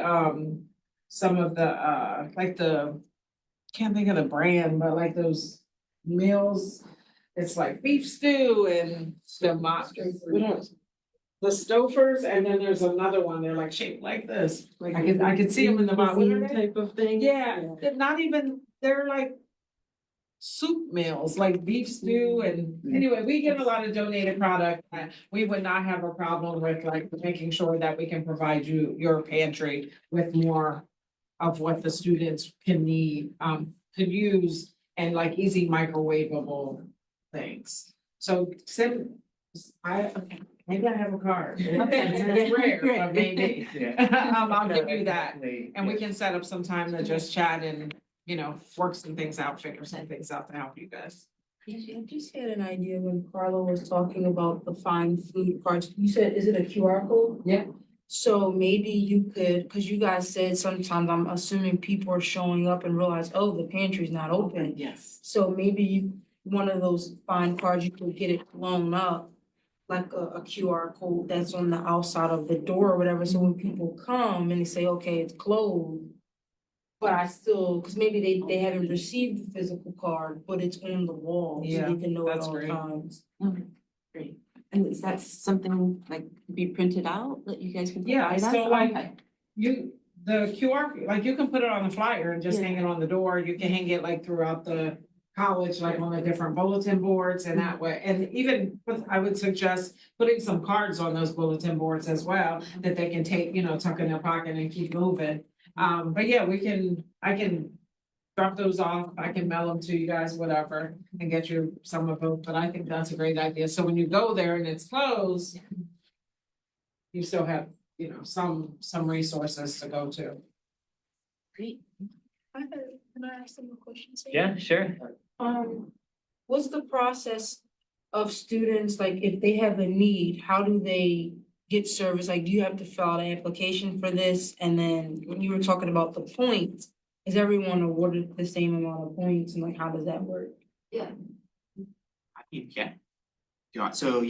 some of the can't think of the brand, but like those meals, it's like beef stew and the Stofers, and then there's another one, they're like shaped like this. Like I could see them in the bottom. Type of thing. Yeah, they're like soup meals, like beef stew, and anyway, we get a lot of donated product. We would not have a problem with like making sure that we can provide your pantry with more of what the students can could use, and like easy microwavable things. So maybe I have a card. It's rare, but maybe. I'll give you that, and we can set up some time to just chat and, work some things out, figure some things out to help you guys. I just had an idea when Carla was talking about the fine food cards. You said, is it a QR code? Yeah. So maybe you could, because you guys said sometimes, I'm assuming people are showing up and realize, oh, the pantry's not open. Yes. So maybe one of those fine cards, you could get it blown up, like a QR code that's on the outside of the door or whatever. So when people come and they say, okay, it's closed, but I still, because maybe they haven't received the physical card, but it's on the wall, so Yeah, they can know at that's all great. times. Okay, great. And is that something like be printed out that you guys can Yeah, provide us? so like Okay. the QR, like you can put it on the flyer and just Yeah. hang it on the door. You can hang it like throughout the college, like on the different bulletin boards and that way. And even, I would suggest putting some cards on those bulletin boards as well, that they can take, tuck in their pocket and keep moving. But yeah, I can drop those off, I can mail them to you guys, whatever, and get you some of them, but I think that's a great idea. So when you go there and it's closed, you still have, some resources to go to. Great. Can I ask some more questions? Yeah, sure. What's the process of students, like if they have a need, how do they get service? Like, do you have to fill out an application for this? And then when you were talking about the points, is everyone awarded the same amount of points and like, how does that work? Yeah. Yeah. So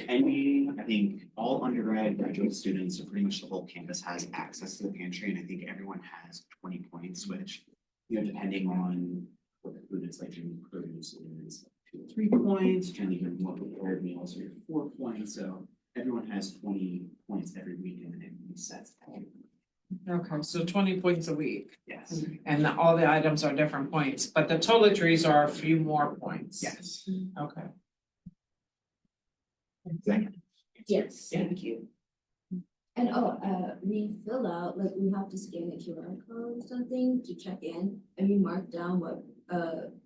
I think all undergrad, graduate students, so pretty much the whole campus has access to the pantry, and I think everyone has 20 points, which, depending on what the food is, like generally produce is 2 or 3 points, generally your more prepared meals are 4 points, so everyone has 20 points every week, and then it resets. Okay, so 20 points a week. Yes. And all the items are different points, but the toiletries are a few more points. Yes. Okay. Yes. Thank you. And we fill out, like, we have to scan a QR code or something to check in, and we mark down what,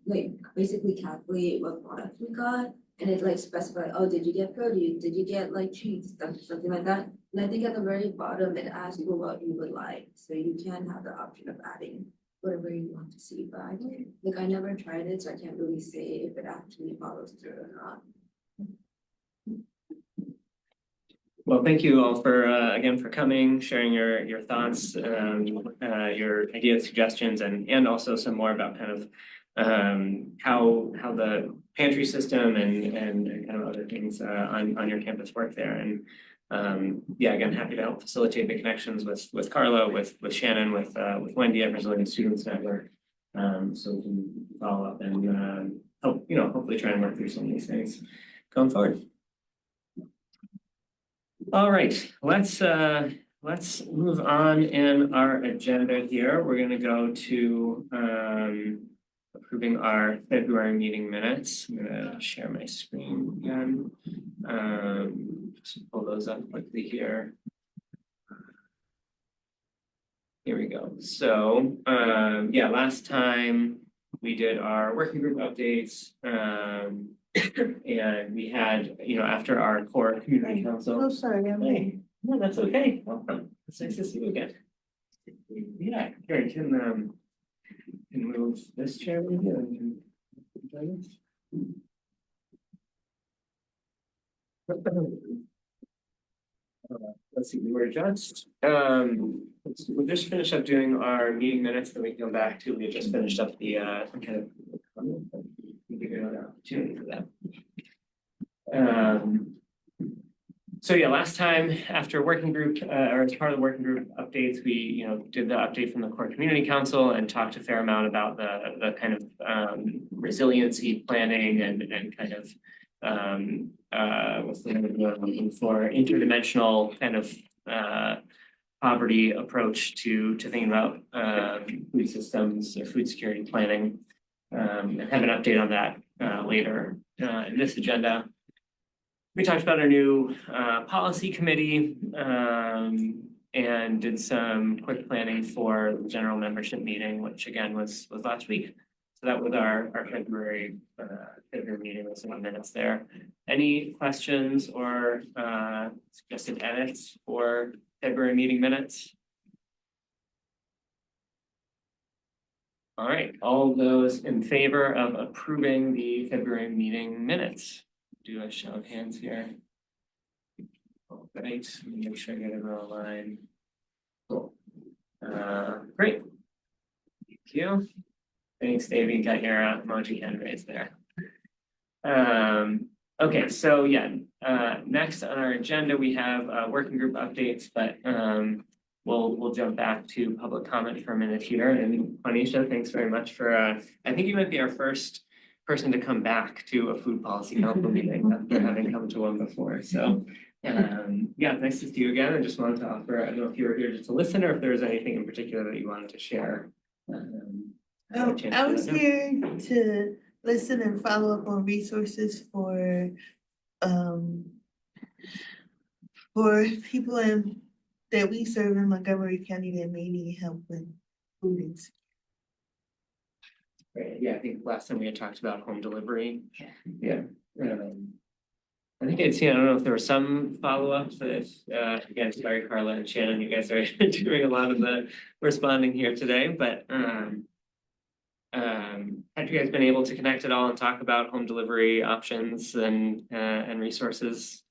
like, basically calculate what products we got, and it like specify, oh, did you get produce, did you get like treats, something like that. And I think at the very bottom, it asks you what you would like, so you can have the option of adding whatever you want to see, but I never tried it, so I can't really say if it actually follows through or not. Well, thank you all for, again, for coming, sharing your thoughts, your ideas, suggestions, and also some more about kind of how the pantry system and kind of other things on your campus work there. And yeah, again, happy to help facilitate the connections with Carla, with Shannon, with Wendy at Resilient Students Network. So we can follow up and help, hopefully try and work through some of these things going forward. All right, let's move on in our agenda here. We're gonna go to approving our February meeting minutes. I'm gonna share my screen again. Just pull those up quickly here. Here we go. So yeah, last time we did our working group updates. And we had, after our core community council. Oh, sorry, I'm late. Hey, no, that's okay. Welcome. It's nice to see you again. Yeah, here, can move this chair with you and can join us. Let's see, we just finished up doing our meeting minutes, then we can go back to, we just finished up the kind of give you another opportunity for that. So yeah, last time after working group, or as part of the working group updates, we did the update from the core community council and talked a fair amount about the kind of resiliency planning and kind of what's the name of the word I'm looking for, interdimensional kind of poverty approach to thinking about food systems or food security planning, and have an update on that later in this agenda. We talked about our new policy committee and did some quick planning for the general membership meeting, which again was last week. So that was our February meeting with some minutes there. Any questions or suggested edits for February meeting minutes? All right, all those in favor of approving the February meeting minutes? Do a show of hands here. Oh, great, let me make sure I get everyone online. Cool. Great. Thank you. Thanks, Davey. Got your emoji hand raised there. Okay, so yeah, next on our agenda we have working group updates, but we'll jump back to public comment for a minute here. And Juanisha, thanks very much for I think you might be our first person to come back to a food policy council meeting after having come to one before. So yeah, nice to see you again. I just wanted to offer, I don't know if you were here just to listen or if there was anything in particular that you wanted to share I was here to listen and follow up on resources for people that we serve in Montgomery County that may need help with food insecurity. Right, yeah, I think last time we had talked about home delivery. Yeah. I think I'd seen, I don't know if there were some follow-ups, if, again, sorry, Carla and Shannon, you guys are doing a lot of the responding here today, but, have you guys been able to connect at all and talk about home delivery options and resources?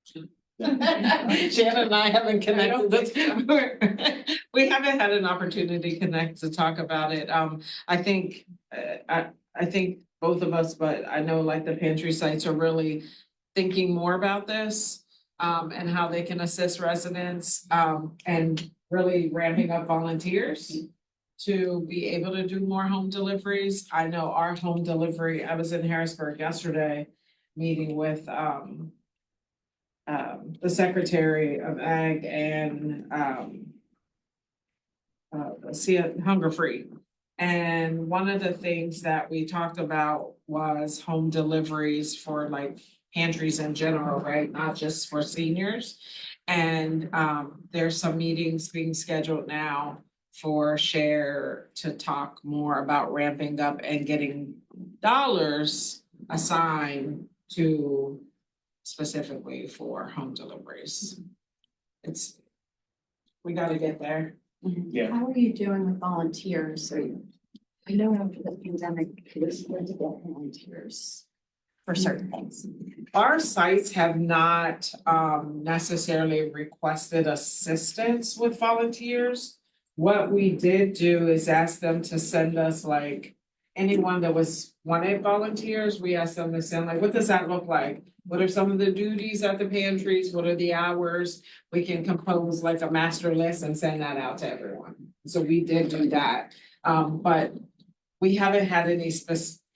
Shannon and I haven't connected. We haven't had an opportunity to connect to talk about it. I think, I think both of us, but I know like the pantry sites are really thinking more about this. And how they can assist residents, and really ramping up volunteers to be able to do more home deliveries. I know our home delivery, I was in Harrisburg yesterday, meeting with, the Secretary of Ag and Hunger Free. And one of the things that we talked about was home deliveries for like pantries in general, right? Not just for seniors. And there's some meetings being scheduled now for Share to talk more about ramping up and getting dollars assigned to specifically for home deliveries. We gotta get there. Yeah. How are you doing with volunteers? I know after the pandemic, it was hard to get volunteers for certain things. Our sites have not necessarily requested assistance with volunteers. What we did do is ask them to send us like anyone that wanted volunteers, we asked them to send like, what does that look like? What are some of the duties at the pantries? What are the hours? We can compose like a master list and send that out to everyone. So we did do that. But we haven't had any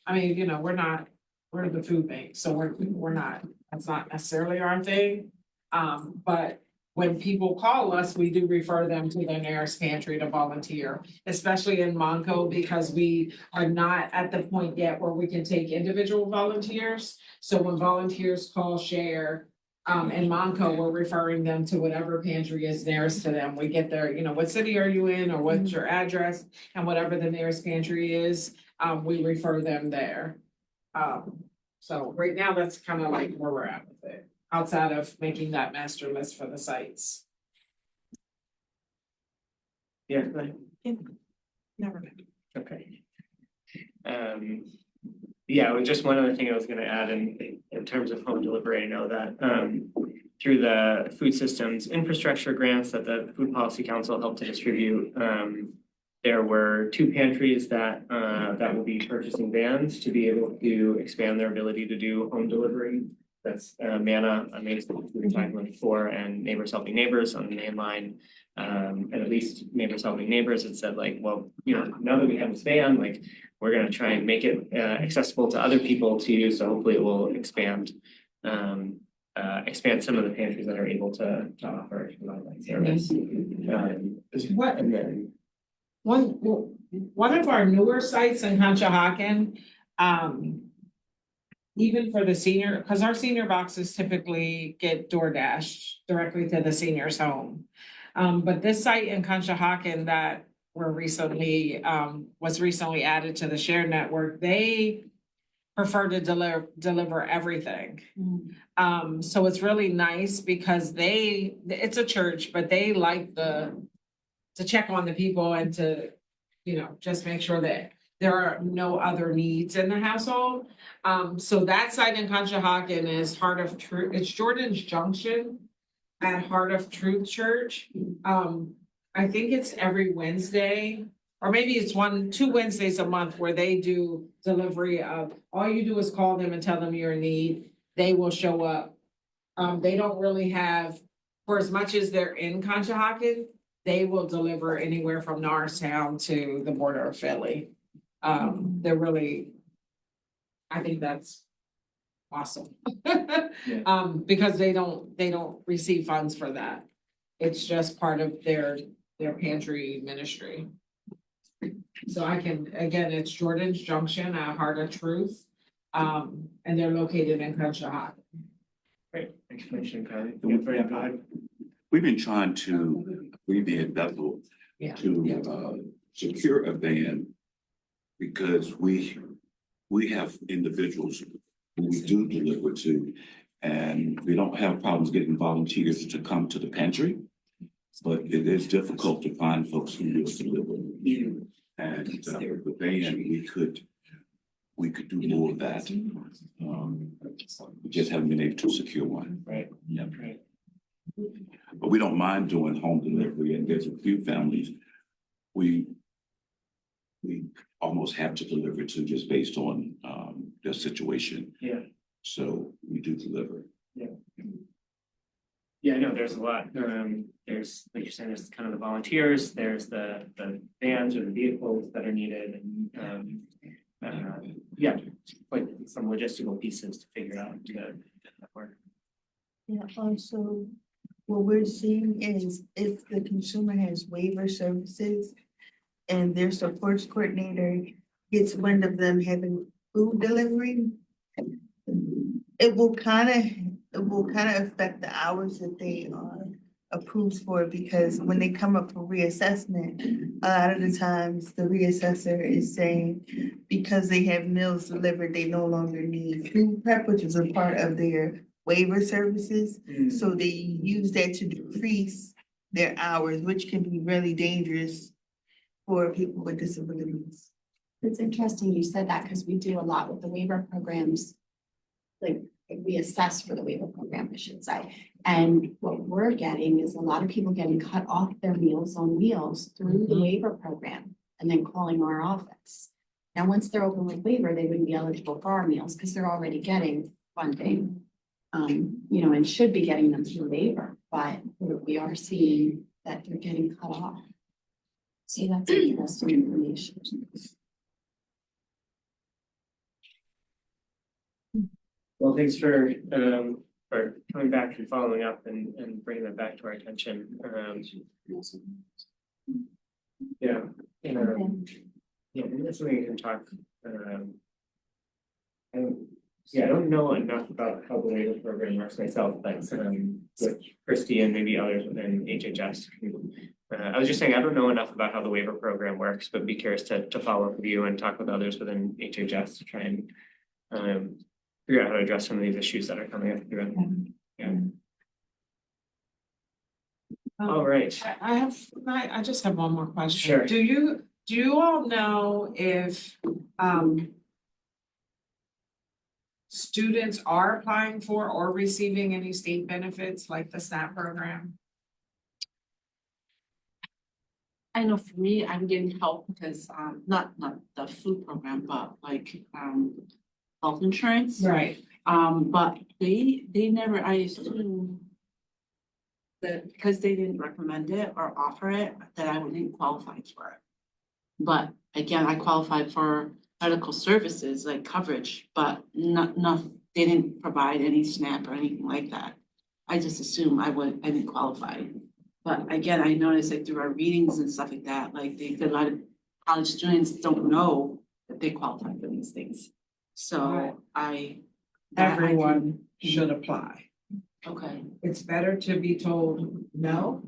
I mean, you know, we're the food bank, so we're not, that's not necessarily our thing. But when people call us, we do refer them to their nearest pantry to volunteer, especially in Monco, because we are not at the point yet where we can take individual volunteers. So when volunteers call Share, in Monco, we're referring them to whatever pantry is nearest to them. We get their, you know, what city are you in or what's your address, and whatever the nearest pantry is, we refer them there. So right now, that's kind of like where we're at with it, outside of making that master list for the sites. Yeah, right. Never mind. Okay. Yeah, well, just one other thing I was gonna add in terms of home delivery, I know that through the food systems infrastructure grants that the Food Policy Council helped to distribute, there were 2 pantries that will be purchasing vans to be able to expand their ability to do home delivery. That's Manna on Main Street, we were talking about before, and Neighbors Helping Neighbors on the main line. And at least Neighbors Helping Neighbors had said like, well, you know, now that we have this van, like, we're gonna try and make it accessible to other people to use, so hopefully it will expand expand some of the pantries that are able to offer that service. And then One of our newer sites in Conshohocken, even for the senior, because our senior boxes typically get DoorDash directly to the senior's home. But this site in Conshohocken that were recently, was recently added to the Share network, they prefer to deliver everything. So it's really nice because it's a church, but they like to check on the people and to, you know, just make sure that there are no other needs in the household. So that site in Conshohocken is Heart of Truth, it's Jordan's Junction at Heart of Truth Church. I think it's every Wednesday, or maybe it's 2 Wednesdays a month where they do delivery of, all you do is call them and tell them you're in need. They will show up. They don't really have, for as much as they're in Conshohocken, they will deliver anywhere from Norristown to the border of Philly. They're really, I think that's awesome. Because they don't receive funds for that. It's just part of their pantry ministry. So I can, again, it's Jordan's Junction at Heart of Truth. And they're located in Crenshaw. Great, thanks, Commissioner Kylie. We've been trying to abbreviate Bethel Yeah. to secure a van because we have individuals who we do deliver to, and we don't have problems getting volunteers to come to the pantry. But it is difficult to find folks who will deliver. And with the van, we could do more of that. We just haven't been able to secure one. Right. Yeah. Right. But we don't mind doing home delivery, and there's a few families we almost have to deliver to just based on their situation. Yeah. So we do deliver. Yeah. Yeah, I know there's a lot. There's, like you're saying, there's kind of the volunteers, there's the vans or the vehicles that are needed, and yeah, like some logistical pieces to figure out to that work. Yeah, also, what we're seeing is if the consumer has waiver services and their supports coordinator gets wind of them having food delivery, it will kind of affect the hours that they are approved for, because when they come up for reassessment, a lot of the times the reassessor is saying because they have meals delivered, they no longer need food prep, which is a part of their waiver services. So they use that to decrease their hours, which can be really dangerous for people with disabilities. It's interesting you said that because we do a lot with the waiver programs. Like we assess for the waiver program, I should say. And what we're getting is a lot of people getting cut off their Meals on Wheels through the waiver program and then calling our office. Now, once they're open with waiver, they wouldn't be eligible for our meals because they're already getting funding. And should be getting them through waiver, but we are seeing that they're getting cut off. So that's interesting information. Well, thanks for coming back and following up and bringing that back to our attention. Yeah, maybe that's something we can talk. I don't know enough about how the waiver program works myself, but with Christy and maybe others within HHS. I was just saying, I don't know enough about how the waiver program works, but be curious to follow up with you and talk with others within HHS to try and figure out how to address some of these issues that are coming up through it. Yeah. All right. I just have one more question. Sure. Do you all know if students are applying for or receiving any state benefits like the SNAP program? I know for me, I'm getting help because not the food program, but like health insurance. Right. But they never, I assume that because they didn't recommend it or offer it, that I wouldn't qualify for it. But again, I qualified for medical services like coverage, but not, they didn't provide any SNAP or anything like that. I just assume I didn't qualify. But again, I noticed like through our readings and stuff like that, like a lot of college students don't know that they qualify for these things. So Everyone should apply. Okay. It's better to be told no.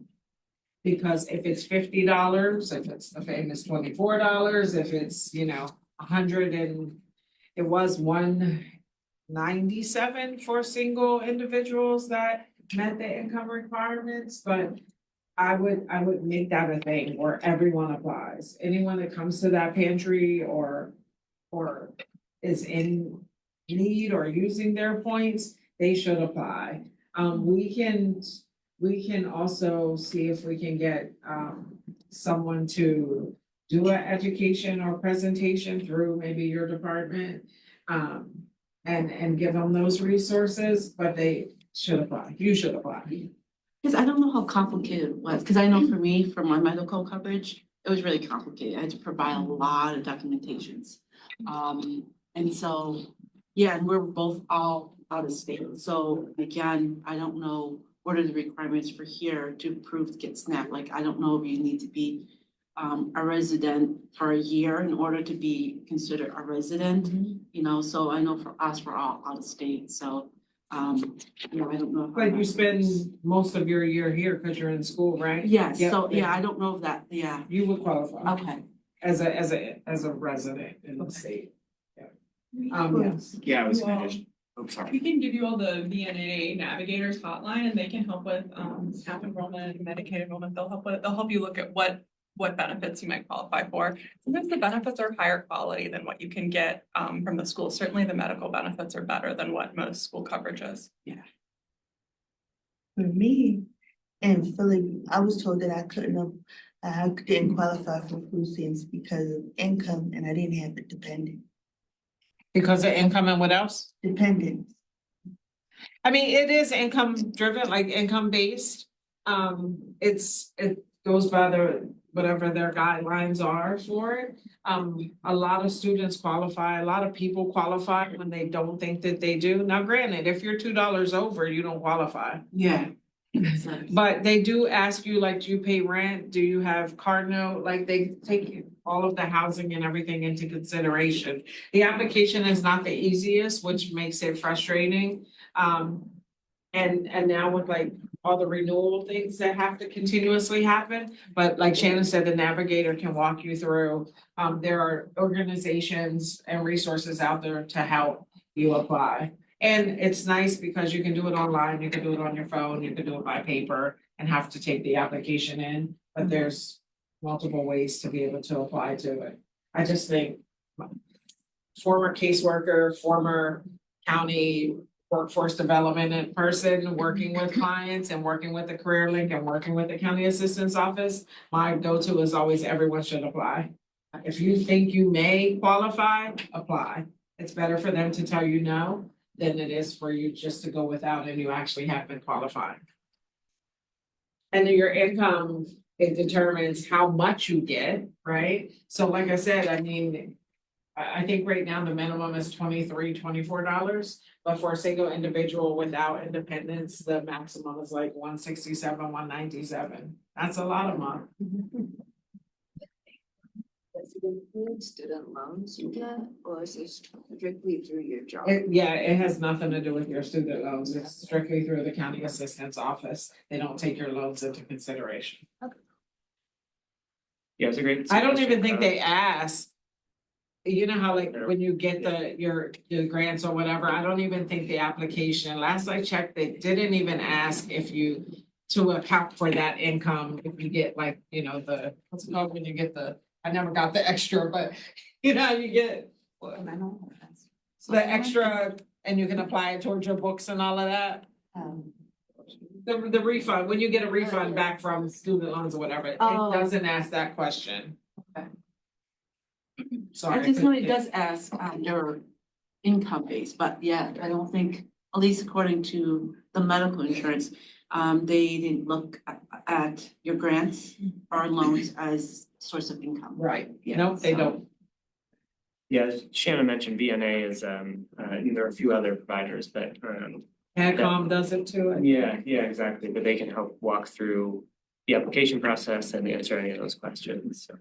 Because if it's $50, if it's the famous $24, if it's, $100 and it was $197 for single individuals that met the income requirements, but I would make that a thing where everyone applies. Anyone that comes to that pantry or is in need or using their points, they should apply. We can also see if we can get someone to do an education or presentation through maybe your department and give them those resources, but they should apply. You should apply. Because I don't know how complicated it was, because I know for me, for my medical coverage, it was really complicated. I had to provide a lot of documentations. And so, yeah, and we're both all out of state. So again, I don't know what are the requirements for here to prove to get SNAP. Like, I don't know if you need to be a resident for a year in order to be considered a resident. You know, so I know for us, we're all out of state, so, you know, I don't know. if But I'm- you spend most of your year here because you're in school, right? Yes, Yep, so, then yeah, I don't know if that, yeah, You would qualify okay. as a resident in the state. Yeah. Yes. Yeah, I was gonna Well, just, oh, sorry. We can give you all the VNA navigators hotline and they can help with staff enrollment, Medicaid enrollment. They'll help you look at what benefits you might qualify for. Sometimes the benefits are higher quality than what you can get from the school. Certainly the medical benefits are better than what most school coverage is. For me, in Philly, I was told that I didn't qualify for food stamps because of income and I didn't have a dependent. Because of income and what else? Dependent. I mean, it is income driven, like income based. It goes by whatever their guidelines are for it. A lot of students qualify, a lot of people qualify when they don't think that they do. Now granted, if you're $2 over, you don't qualify. Yeah. But they do ask you, like, do you pay rent? Do you have car note? Like, they take all of the housing and everything into consideration. The application is not the easiest, which makes it frustrating. And now with like all the renewal things that have to continuously happen, but like Shannon said, the navigator can walk you through. There are organizations and resources out there to help you apply. And it's nice because you can do it online, you can do it on your phone, you can do it by paper and have to take the application in, but there's multiple ways to be able to apply to it. I just think former caseworker, former county workforce development in person, working with clients and working with the Career Link and working with the county assistance office, my go-to is always everyone should apply. If you think you may qualify, apply. It's better for them to tell you no than it is for you just to go without and you actually have been qualifying. And then your income, it determines how much you get, right? So like I said, I mean, I think right now the minimum is $24, but for a single individual without independence, the maximum is like 167, 197. That's a lot of money. Does it include student loans you get, or is it strictly through your job? It has nothing to do with your student loans. It's strictly through the county assistance office. They don't take your loans into consideration. Yeah, it's a great. I don't even suggestion. think they ask. You know how like when you get your grants or whatever, I don't even think the application, last I checked, they didn't even ask if you to account for that income, if you get like, you know, what's it called when you get I never got the extra, but you know, you get the extra and you can apply it towards your books and all of that. The refund, when you get a refund back from student loans or whatever, it doesn't ask that question. Sorry. I just know it does ask your income base, but yeah, I don't think, at least according to the medical insurance, they didn't look at your grants or loans as source of income. Right, Yeah, no, they so- don't. Yeah, as Shannon mentioned, VNA is, there are a few other providers, but, AdCom does it too. yeah, exactly, but they can help walk through the application process and answer any of those questions, so.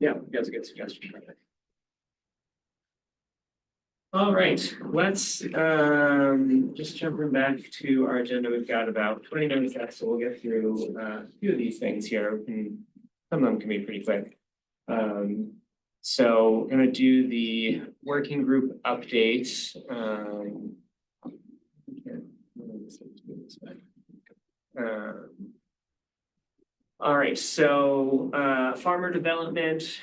Yeah, that's a good suggestion. All right, let's just jumping back to our agenda. We've got about 20 minutes left, so we'll get through a few of these things here, and some of them can be pretty quick. So I'm gonna do the working group updates. All right, so farmer development,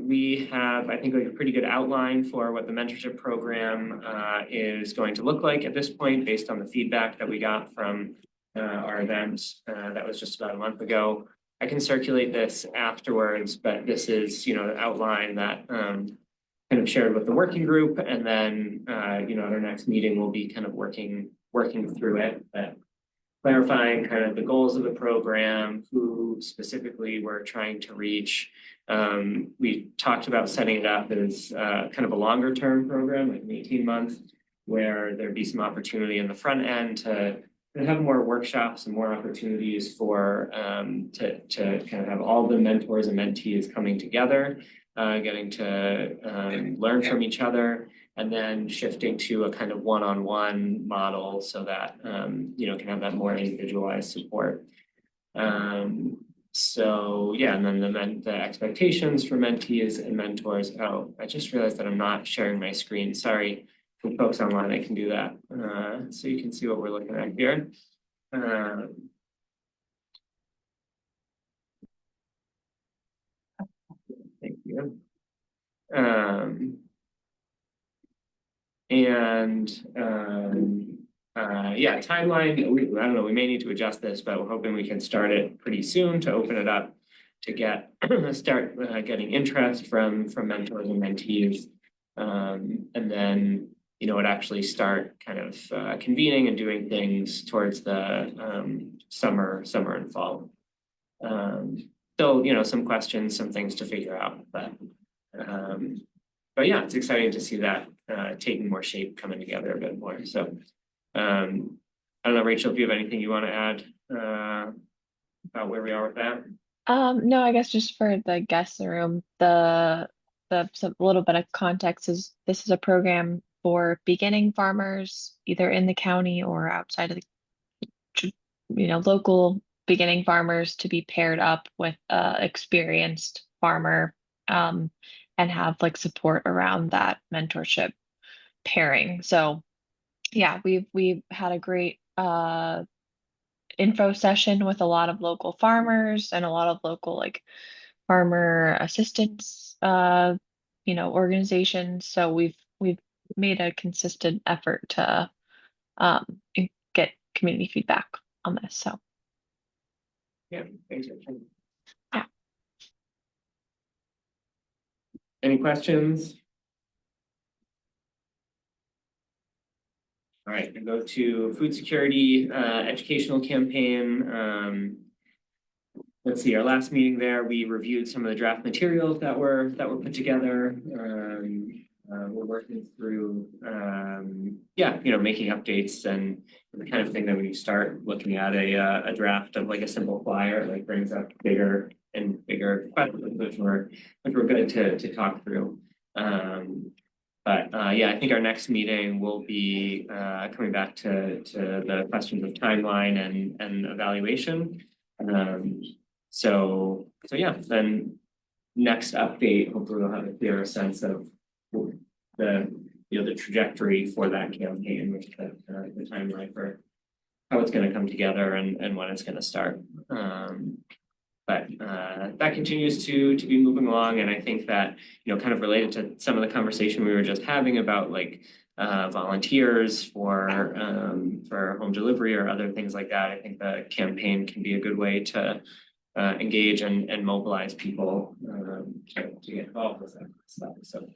we have, I think, like a pretty good outline for what the mentorship program is going to look like at this point, based on the feedback that we got from our event that was just about a month ago. I can circulate this afterwards, but this is, you know, the outline that kind of shared with the working group, and then you know, at our next meeting, we'll be kind of working through it. But clarifying kind of the goals of the program, who specifically we're trying to reach. We talked about setting it up as kind of a longer term program, like an 18-month, where there'd be some opportunity in the front end to have more workshops and more opportunities for to kind of have all the mentors and mentees coming together, getting to learn from each other, and then shifting to a kind of one-on-one model so that can have that more individualized support. So yeah, and then the expectations for mentees and mentors. Oh, I just realized that I'm not sharing my screen. Sorry, for folks online, I can do that. So you can see what we're looking at here. Thank you. Yeah, timeline, I don't know, we may need to adjust this, but we're hoping we can start it pretty soon to open it up to get start getting interest from mentors and mentees. And then, it actually start kind of convening and doing things towards the summer and fall. So, some questions, some things to figure out, but yeah, it's exciting to see that taking more shape, coming together a bit more. So I don't know, Rachel, if you have anything you want to add about where we are with that? No, I guess just for the guests in the room, some little bit of context is this is a program for beginning farmers, either in the county or outside of the, local beginning farmers to be paired up with a experienced farmer, and have like support around that mentorship pairing. So yeah, we've had a great info session with a lot of local farmers and a lot of local like farmer assistance organizations. So we've made a consistent effort to um get community feedback on this. So Yeah, thanks. yeah. Any questions? All right, we go to food security educational campaign. Let's see, our last meeting there, we reviewed some of the draft materials that were put together. We're working through making updates and the kind of thing that when you start looking at a draft of like a simple flyer, it like brings up bigger questions, which were good to talk through. But yeah, I think our next meeting will be coming back to the questions of timeline and evaluation. So yeah, then next update, hopefully we'll have a clearer sense of the trajectory for that campaign, which is the timeline for how it's going to come together and when it's going to start. But that continues to be moving along, and I think that kind of related to some of the conversation we were just having about like volunteers for home delivery or other things like that. I think the campaign can be a good way to engage and mobilize people to get involved with that stuff. So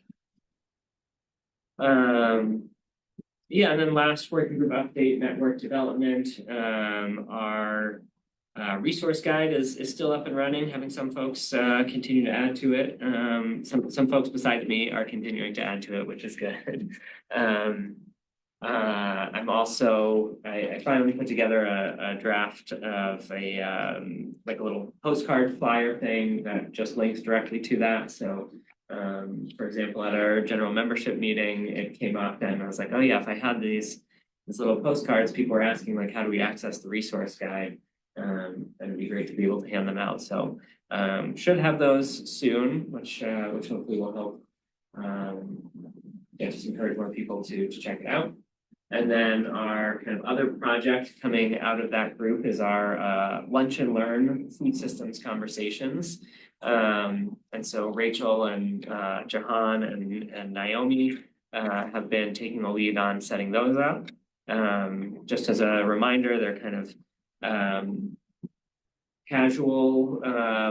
yeah, and then last working group update, network development. Our resource guide is still up and running, having some folks continue to add to it. Some folks besides me are continuing to add to it, which is good. I'm also, I finally put together a draft of a like a little postcard flyer thing that just links directly to that. So for example, at our general membership meeting, it came up and I was like, oh yeah, if I had these little postcards, people were asking like, how do we access the resource guide? And it'd be great to be able to hand them out. So should have those soon, which hopefully will help just encourage more people to check it out. And then our kind of other project coming out of that group is our lunch and learn food systems conversations. And so Rachel and Jahan and Naomi have been taking the lead on setting those up. Just as a reminder, they're kind of casual,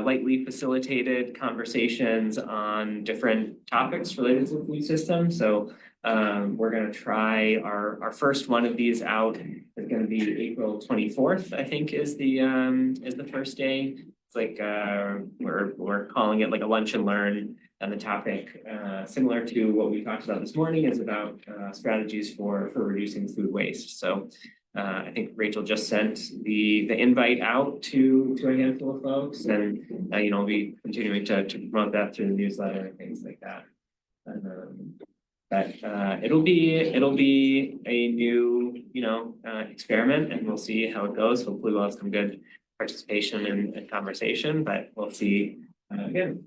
lightly facilitated conversations on different topics related to the food system. So we're going to try our first one of these out is going to be April 24th, I think is the first day. It's like we're calling it like a lunch and learn, and the topic similar to what we talked about this morning is about strategies for reducing food waste. So I think Rachel just sent the invite out to a handful of folks, and you know, we'll be continuing to promote that through the newsletter and things like that. But it'll be a new, you know, experiment, and we'll see how it goes. Hopefully we'll have some good participation and conversation, but we'll see again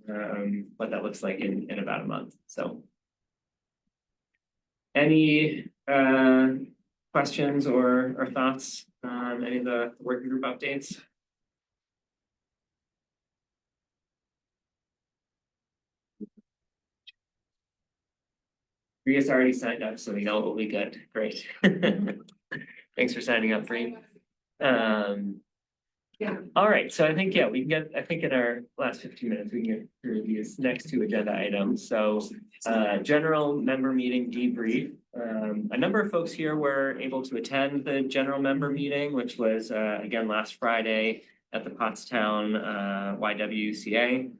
what that looks like in about a month. So any questions or thoughts on any of the working group updates? Ria's already signed up, so we know it will be good. Great. Thanks for signing up, Bree. Yeah, all right, so I think, yeah, we can get, I think in our last 15 minutes, we can get through these next two agenda items. So general member meeting debrief. A number of folks here were able to attend the general member meeting, which was again last Friday at the Pottstown YWCA.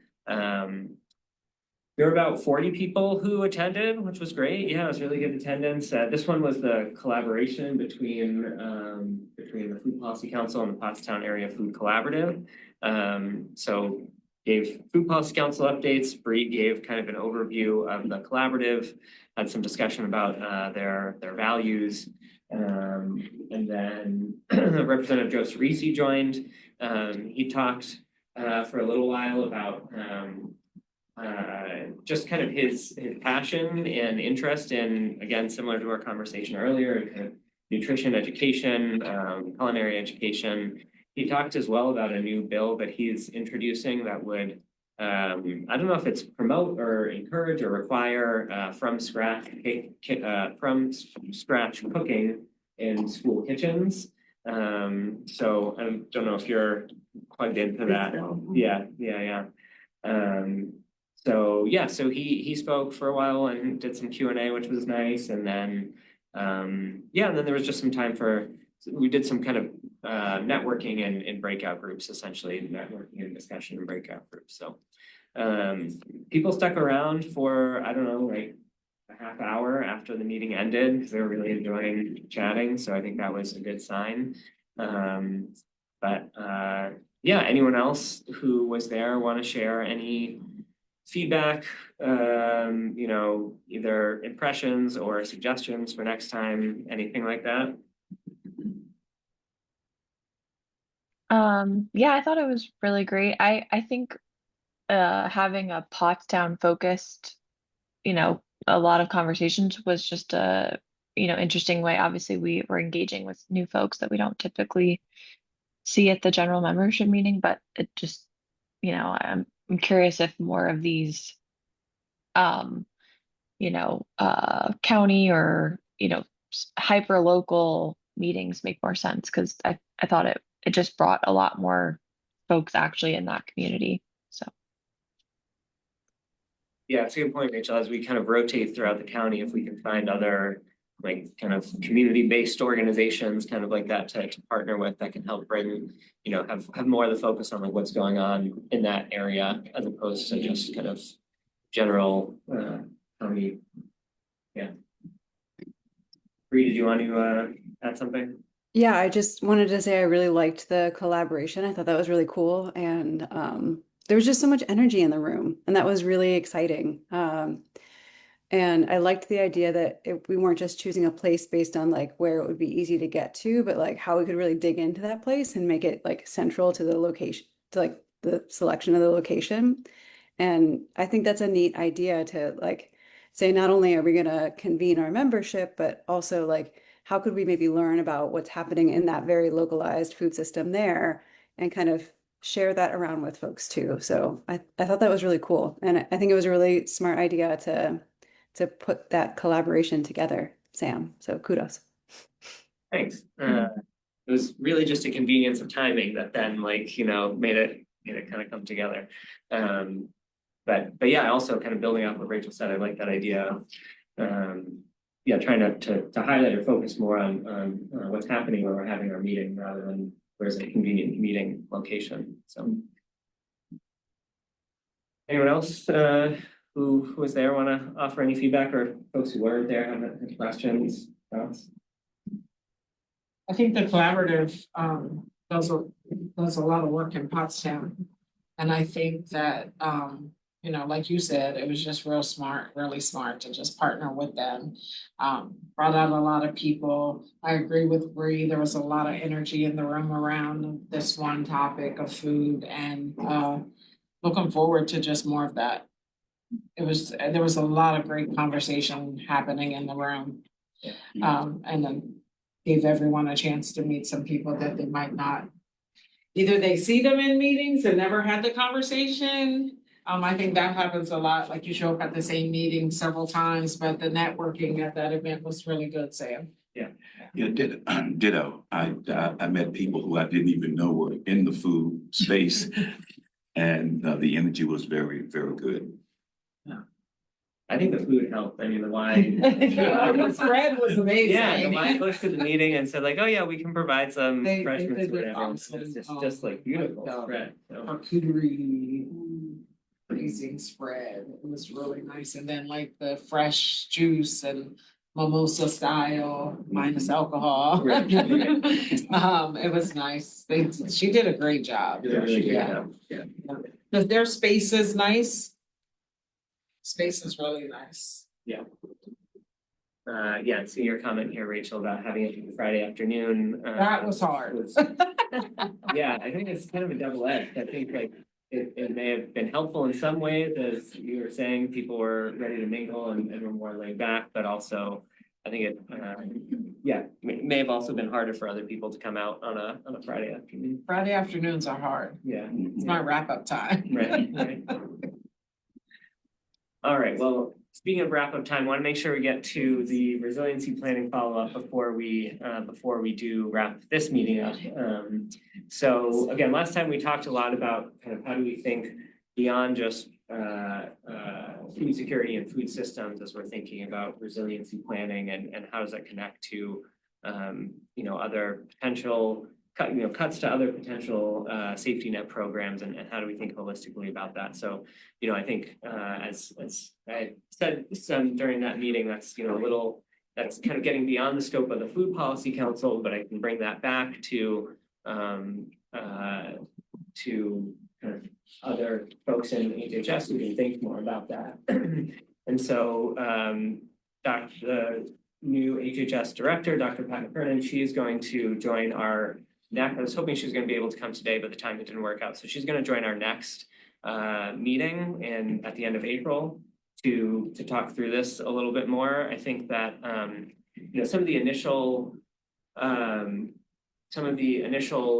There were about 40 people who attended, which was great. Yeah, it was really good attendance. This one was the collaboration between the Food Policy Council and the Pottstown Area Food Collaborative. So gave Food Policy Council updates. Bree gave kind of an overview of the collaborative, had some discussion about their values. And then Representative Joe Cerisi joined. He talked for a little while about just kind of his passion and interest in, again, similar to our conversation earlier, kind of nutrition education, culinary education. He talked as well about a new bill that he's introducing that would, I don't know if it's promote or encourage or require from scratch cooking in school kitchens. So I don't know if you're plugged into that. Yeah. So yeah, so he spoke for a while and did some Q&A, which was nice. And then yeah, and then there was just some time for, we did some kind of networking and breakout groups, essentially networking and discussion and breakout groups. So people stuck around for, I don't know, like a half hour after the meeting ended because they were really enjoying chatting. So I think that was a good sign. But yeah, anyone else who was there want to share any feedback, you know, either impressions or suggestions for next time, anything like that? Yeah, I thought it was really great. I think having a Pottstown focused, you know, a lot of conversations was just a, you know, interesting way. Obviously, we were engaging with new folks that we don't typically see at the general membership meeting, but it just, you know, I'm curious if more of these you know, county or, you know, hyper local meetings make more sense because I thought it just brought a lot more folks actually in that community. So Yeah, it's a good point, Rachel. As we kind of rotate throughout the county, if we can find other like kind of community-based organizations, kind of like that to partner with, that can help bring, you know, have more of the focus on like what's going on in that area as opposed to just kind of general county. Yeah. Bree, did you want to add something? Yeah, I just wanted to say I really liked the collaboration. I thought that was really cool. And there was just so much energy in the room, and that was really exciting. And I liked the idea that we weren't just choosing a place based on like where it would be easy to get to, but like how we could really dig into that place and make it like central to the location, to like the selection of the location. And I think that's a neat idea to like say, not only are we going to convene our membership, but also like how could we maybe learn about what's happening in that very localized food system there and kind of share that around with folks too. So I thought that was really cool. And I think it was a really smart idea to put that collaboration together, Sam. So kudos. Thanks. It was really just a convenience of timing that then like, you know, made it kind of come together. But yeah, I also kind of building off what Rachel said, I like that idea of yeah, trying to highlight or focus more on what's happening when we're having our meeting rather than where's a convenient meeting location. So anyone else who was there want to offer any feedback, or folks who weren't there have questions, thoughts? I think the collaborative does a lot of work in Pottstown. And I think that you know, like you said, it was just really smart to just partner with them. Brought out a lot of people. I agree with Bree. There was a lot of energy in the room around this one topic of food, and looking forward to just more of that. There was a lot of great conversation happening in the room. And then gave everyone a chance to meet some people that they might not. Either they see them in meetings and never had the conversation. I think that happens a lot, like you show up at the same meeting several times, but the networking at that event was really good, Sam. Yeah, ditto. I met people who I didn't even know were in the food space. And the energy was very, very good. I think the food helped. I mean, the wine. The spread was amazing. Yeah, the wine goes to the meeting and said like, oh yeah, we can provide some They refreshments did or whatever. awesome. It's just like beautiful spread. So. Charcuterie, amazing spread. It was really nice. And then like the fresh juice and mimosa style minus alcohol. Right. It was nice. She did a great job. Did a really good job. Yeah. But their space is nice. Space is really nice. Yeah. Yeah, and see your comment here, Rachel, about having it Friday afternoon. That was hard. Yeah, I think it's kind of a double edged. I think like it may have been helpful in some ways, as you were saying, people were ready to mingle and were more laid back, but also I think it, may have also been harder for other people to come out on a Friday afternoon. Friday afternoons are hard. Yeah. It's my wrap up time. Right. All right, well, speaking of wrap up time, I want to make sure we get to the resiliency planning follow-up before we do wrap this meeting up. So again, last time we talked a lot about kind of how do we think beyond just food security and food systems as we're thinking about resiliency planning, and how does that connect to other potential cuts to other potential safety net programs, and how do we think holistically about that? So, I think as I said some during that meeting, that's that's kind of getting beyond the scope of the Food Policy Council, but I can bring that back to kind of other folks in HHS who can think more about that. And so the new HHS director, Dr. Pat McKernan, she's going to join our next. I was hoping she was going to be able to come today, but the time it didn't work out. So she's going to join our next meeting at the end of April to talk through this a little bit more. I think that some of the initial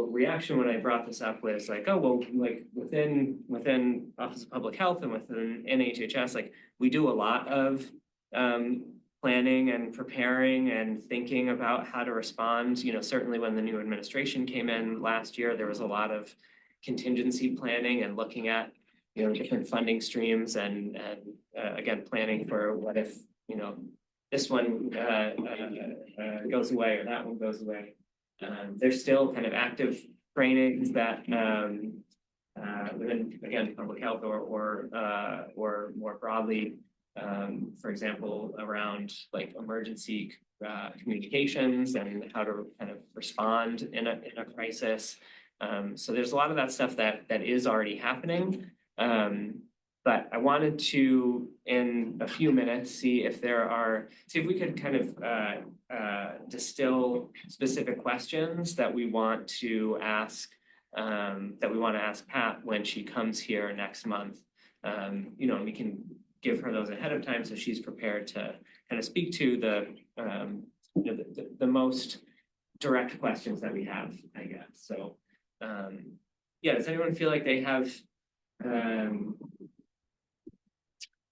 reaction when I brought this up was like, oh well, like within Office of Public Health and within NHHS, like we do a lot of planning and preparing and thinking about how to respond. Certainly when the new administration came in last year, there was a lot of contingency planning and looking at different funding streams and again planning for what if this one goes away or that one goes away. There's still kind of active trainings that within again public health or more broadly. For example, around like emergency communications and how to kind of respond in a crisis. So there's a lot of that stuff that is already happening. But I wanted to, in a few minutes, see if we could kind of distill specific questions that we want to ask Pat when she comes here next month. And we can give her those ahead of time so she's prepared to kind of speak to the most direct questions that we have, I guess. So does anyone feel like they have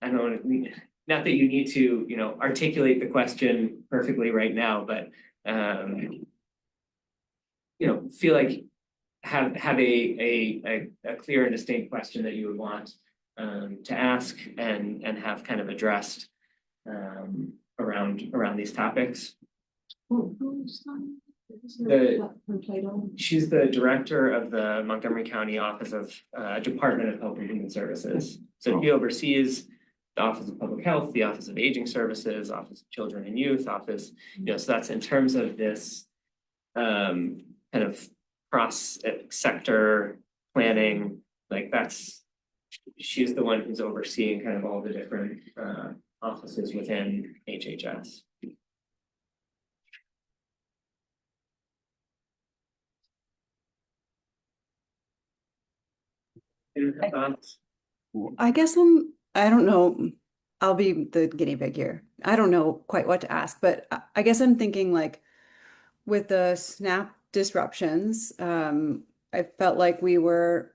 I don't know, not that you need to, articulate the question perfectly right now, but feel like have a clear and distinct question that you would want to ask and have kind of addressed around these topics. She's the director of the Montgomery County Office of Department of Health and Human Services. So he oversees the Office of Public Health, the Office of Aging Services, Office of Children and Youth, Office, so that's in terms of this kind of cross sector planning, like she's the one who's overseeing kind of all the different offices within HHS. Any thoughts? I guess I don't know, I'll be the guinea pig here. I don't know quite what to ask, but I guess I'm thinking like with the SNAP disruptions, I felt like we were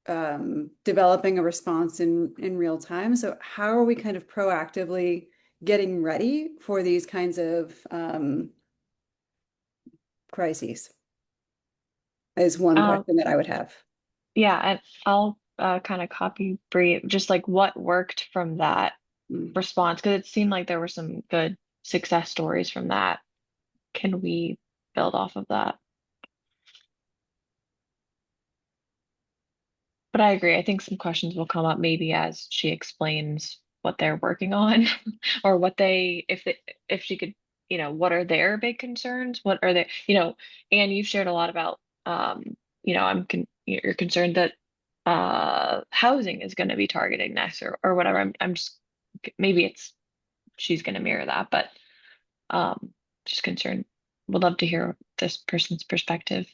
developing a response in real time. So how are we kind of proactively getting ready for these kinds of crises? Is one question that I would have. Yeah, and I'll kind of copy Bree, just like what worked from that response, because it seemed like there were some good success stories from that. Can we build off of that? But I agree. I think some questions will come up maybe as she explains what they're working on or what if she could, what are their big concerns? What are they, and you've shared a lot about, you're concerned that housing is going to be targeting next or whatever. I'm just, maybe she's going to mirror that, but just concerned. Would love to hear this person's perspective.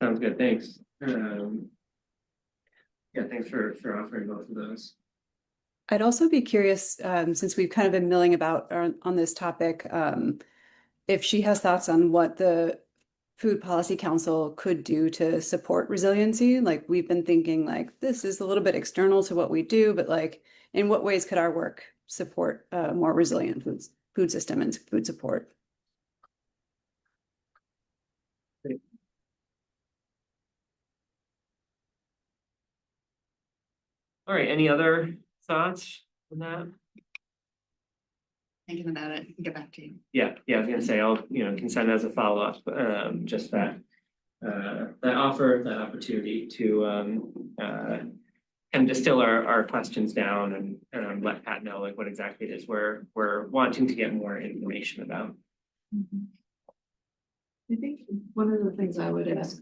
Sounds good, thanks. Yeah, thanks for offering both of those. I'd also be curious, since we've kind of been milling about on this topic, if she has thoughts on what the Food Policy Council could do to support resiliency. Like we've been thinking like this is a little bit external to what we do, but like in what ways could our work support a more resilient food system and food support? All right, any other thoughts on that? Thinking about it, get back to you. Yeah, I was gonna say, I'll, can send as a follow-up, just that opportunity to and distill our questions down and let Pat know like what exactly it is we're wanting to get more information about. I think one of the things I would ask,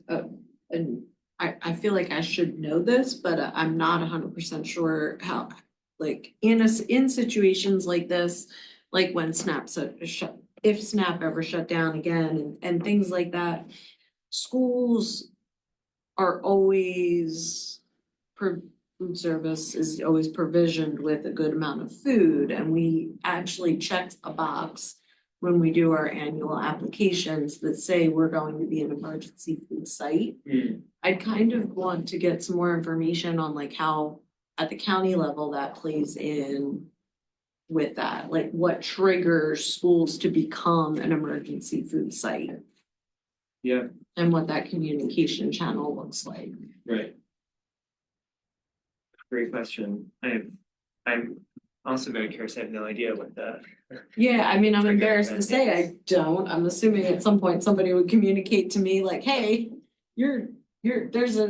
and I feel like I should know this, but I'm not 100% sure how, like in situations like this, like when if SNAP ever shut down again and things like that, schools are always food service is always provisioned with a good amount of food, and we actually checked a box when we do our annual applications that say we're going to be an emergency food site. I'd kind of want to get some more information on like how at the county level that plays in with that, like what triggers schools to become an emergency food site. Yeah. And what that communication channel looks like. Right. Great question. I'm also very curious. I have no idea what the. Yeah, I mean, I'm embarrassed to say I don't. I'm assuming at some point somebody would communicate to me like, hey, there's a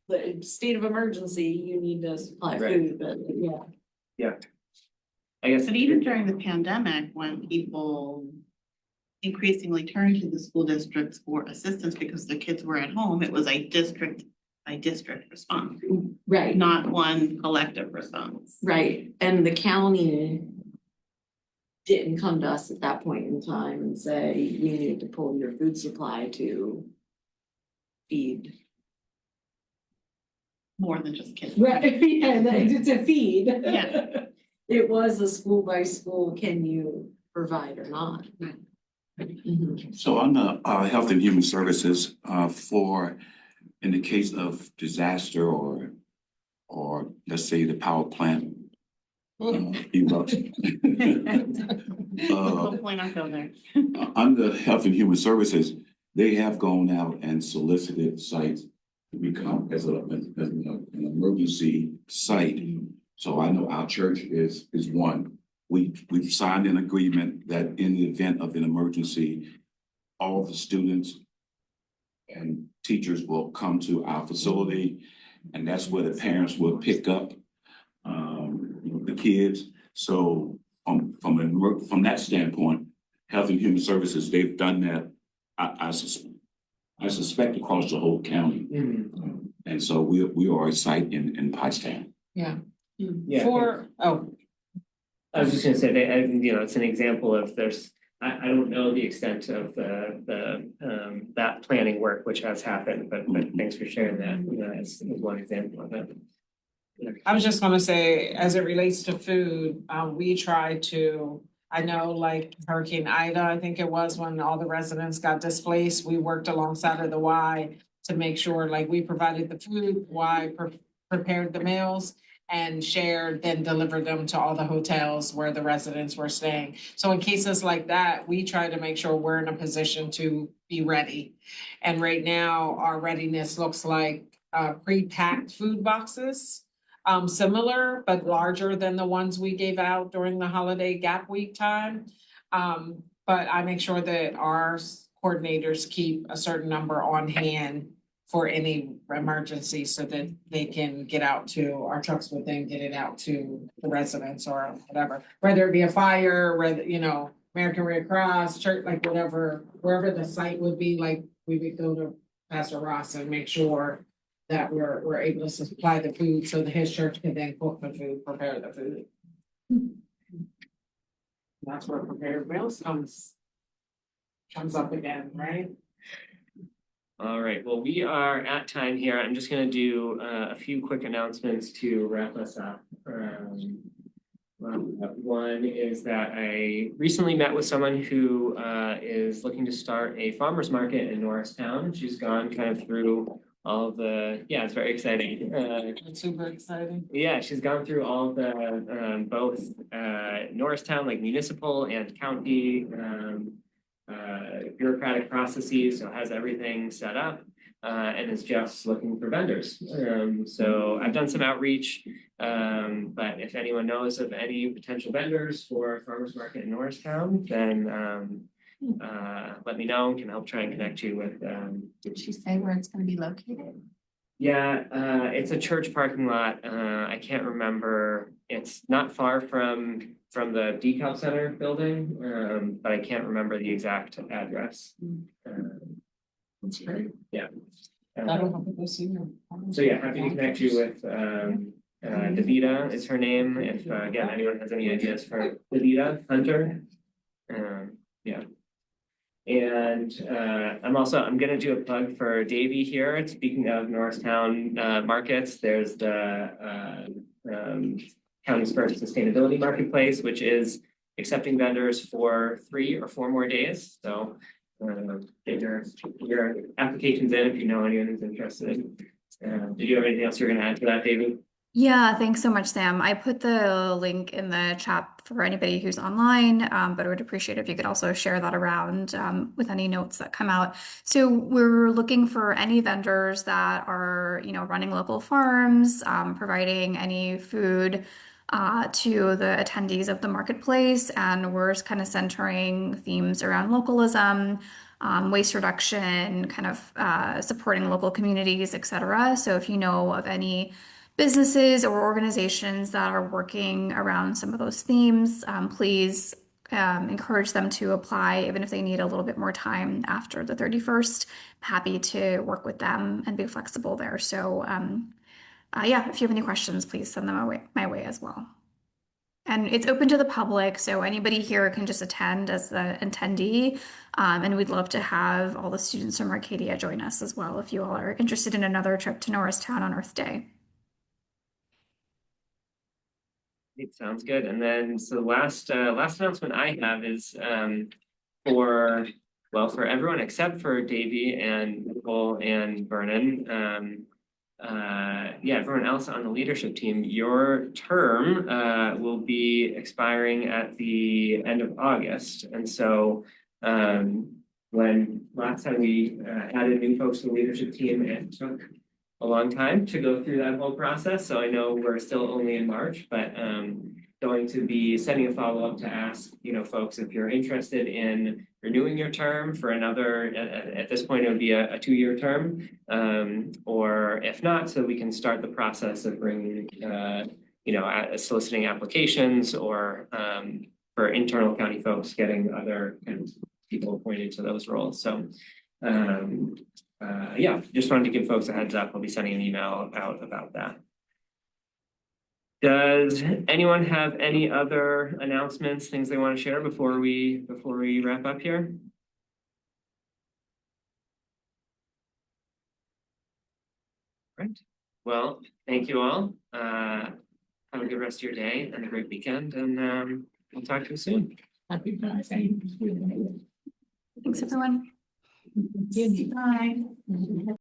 the state of emergency, you need to supply food, but yeah. Yeah. I guess. But even during the pandemic, when people increasingly turned to the school districts for assistance because the kids were at home, it was a district by district response. Right. Not one collective response. Right, and the county didn't come to us at that point in time and say, you need to pull your food supply to feed. More than just kids. Right, yeah, to feed. Yeah. It was a school by school, can you provide or not? So on the Health and Human Services, in the case of disaster or let's say the power plant erupts. Hopefully not go there. Under Health and Human Services, they have gone out and solicited sites to become as an emergency site. So I know our church is one. We've signed an agreement that in the event of an emergency, all the students and teachers will come to our facility, and that's where the parents will pick up the kids. So from an work from that standpoint, Health and Human Services, they've done that, I suspect across the whole county. And so we are a site in Pottstown. Yeah. Yeah. Oh, I was just gonna say that, you know, it's an example of I don't know the extent of that planning work which has happened, but thanks for sharing that, you know, as one example of it. I was just gonna say, as it relates to food, we try to, I know like Hurricane Ida, I think it was when all the residents got displaced, we worked alongside of the Y to make sure like we provided the food, prepared the meals and shared, then delivered them to all the hotels where the residents were staying. So in cases like that, we try to make sure we're in a position to be ready. And right now, our readiness looks like pre-packed food boxes. Similar but larger than the ones we gave out during the holiday gap week time. But I make sure that our coordinators keep a certain number on hand for any emergency so that they can get out to, our trucks would then get it out to the residents or whatever. Whether it be a fire, whether, you know, American Red Cross, church, like whatever, wherever the site would be, like we would go to Pastor Ross and make sure that we're able to supply the food so that his church can then cook the food, prepare the food. That's where prepared meals comes up again, right? All right, well, we are at time here. I'm just gonna do a few quick announcements to wrap us up. One is that I recently met with someone who is looking to start a farmer's market in Norristown. She's gone kind of through all the, yeah, it's very exciting. It's super exciting. Yeah, she's gone through all the both Norristown, like municipal and county bureaucratic processes, so has everything set up and is just looking for vendors. So I've done some outreach, but if anyone knows of any potential vendors for farmers market in Norristown, then let me know, can help try and connect you with Did she say where it's gonna be located? yeah, it's a church parking lot. I can't remember. It's not far from the DCOP Center building, but I can't remember the exact address. That's great. Yeah. That'll help with this year. So yeah, happy to connect you with Davida is her name. If again anyone has any ideas for Davida Hunter, yeah. And I'm gonna do a plug for Davy here. Speaking of Norristown markets, there's the county's first sustainability marketplace, which is accepting vendors for 3 or 4 more days. So get your applications in if you know anyone who's interested. Did you have anything else you're gonna add to that, Davy? Yeah, thanks so much, Sam. I put the link in the chat for anybody who's online, but I would appreciate if you could also share that around with any notes that come out. So we're looking for any vendors that are, you know, running local farms, providing any food to the attendees of the marketplace, and we're kind of centering themes around localism, waste reduction, kind of supporting local communities, etc. So if you know of any businesses or organizations that are working around some of those themes, please encourage them to apply, even if they need a little bit more time after the 31st. Happy to work with them and be flexible there. So yeah, if you have any questions, please send them my way as well. And it's open to the public, so anybody here can just attend as the attendee. And we'd love to have all the students from Arcadia join us as well if you all are interested in another trip to Norristown on Earth Day. It sounds good. And then so last announcement I have is for everyone except for Davy and Nicole and Vernon. Yeah, everyone else on the leadership team, your term will be expiring at the end of August. And so when last time we added new folks to the leadership team, it took a long time to go through that whole process. So I know we're still only in March, but going to be sending a follow-up to ask, you know, folks if you're interested in renewing your term for another, at this point, it would be a 2-year term, or if not, so we can start the process of bringing, you know, soliciting applications or for internal county folks, getting other kind of people appointed to those roles. So yeah, just wanted to give folks a heads up. I'll be sending an email out about that. Does anyone have any other announcements, things they want to share before we wrap up here? Right. Well, thank you all. Have a good rest of your day and a great weekend, and we'll talk to you soon. Happy birthday. Thanks, everyone. Bye.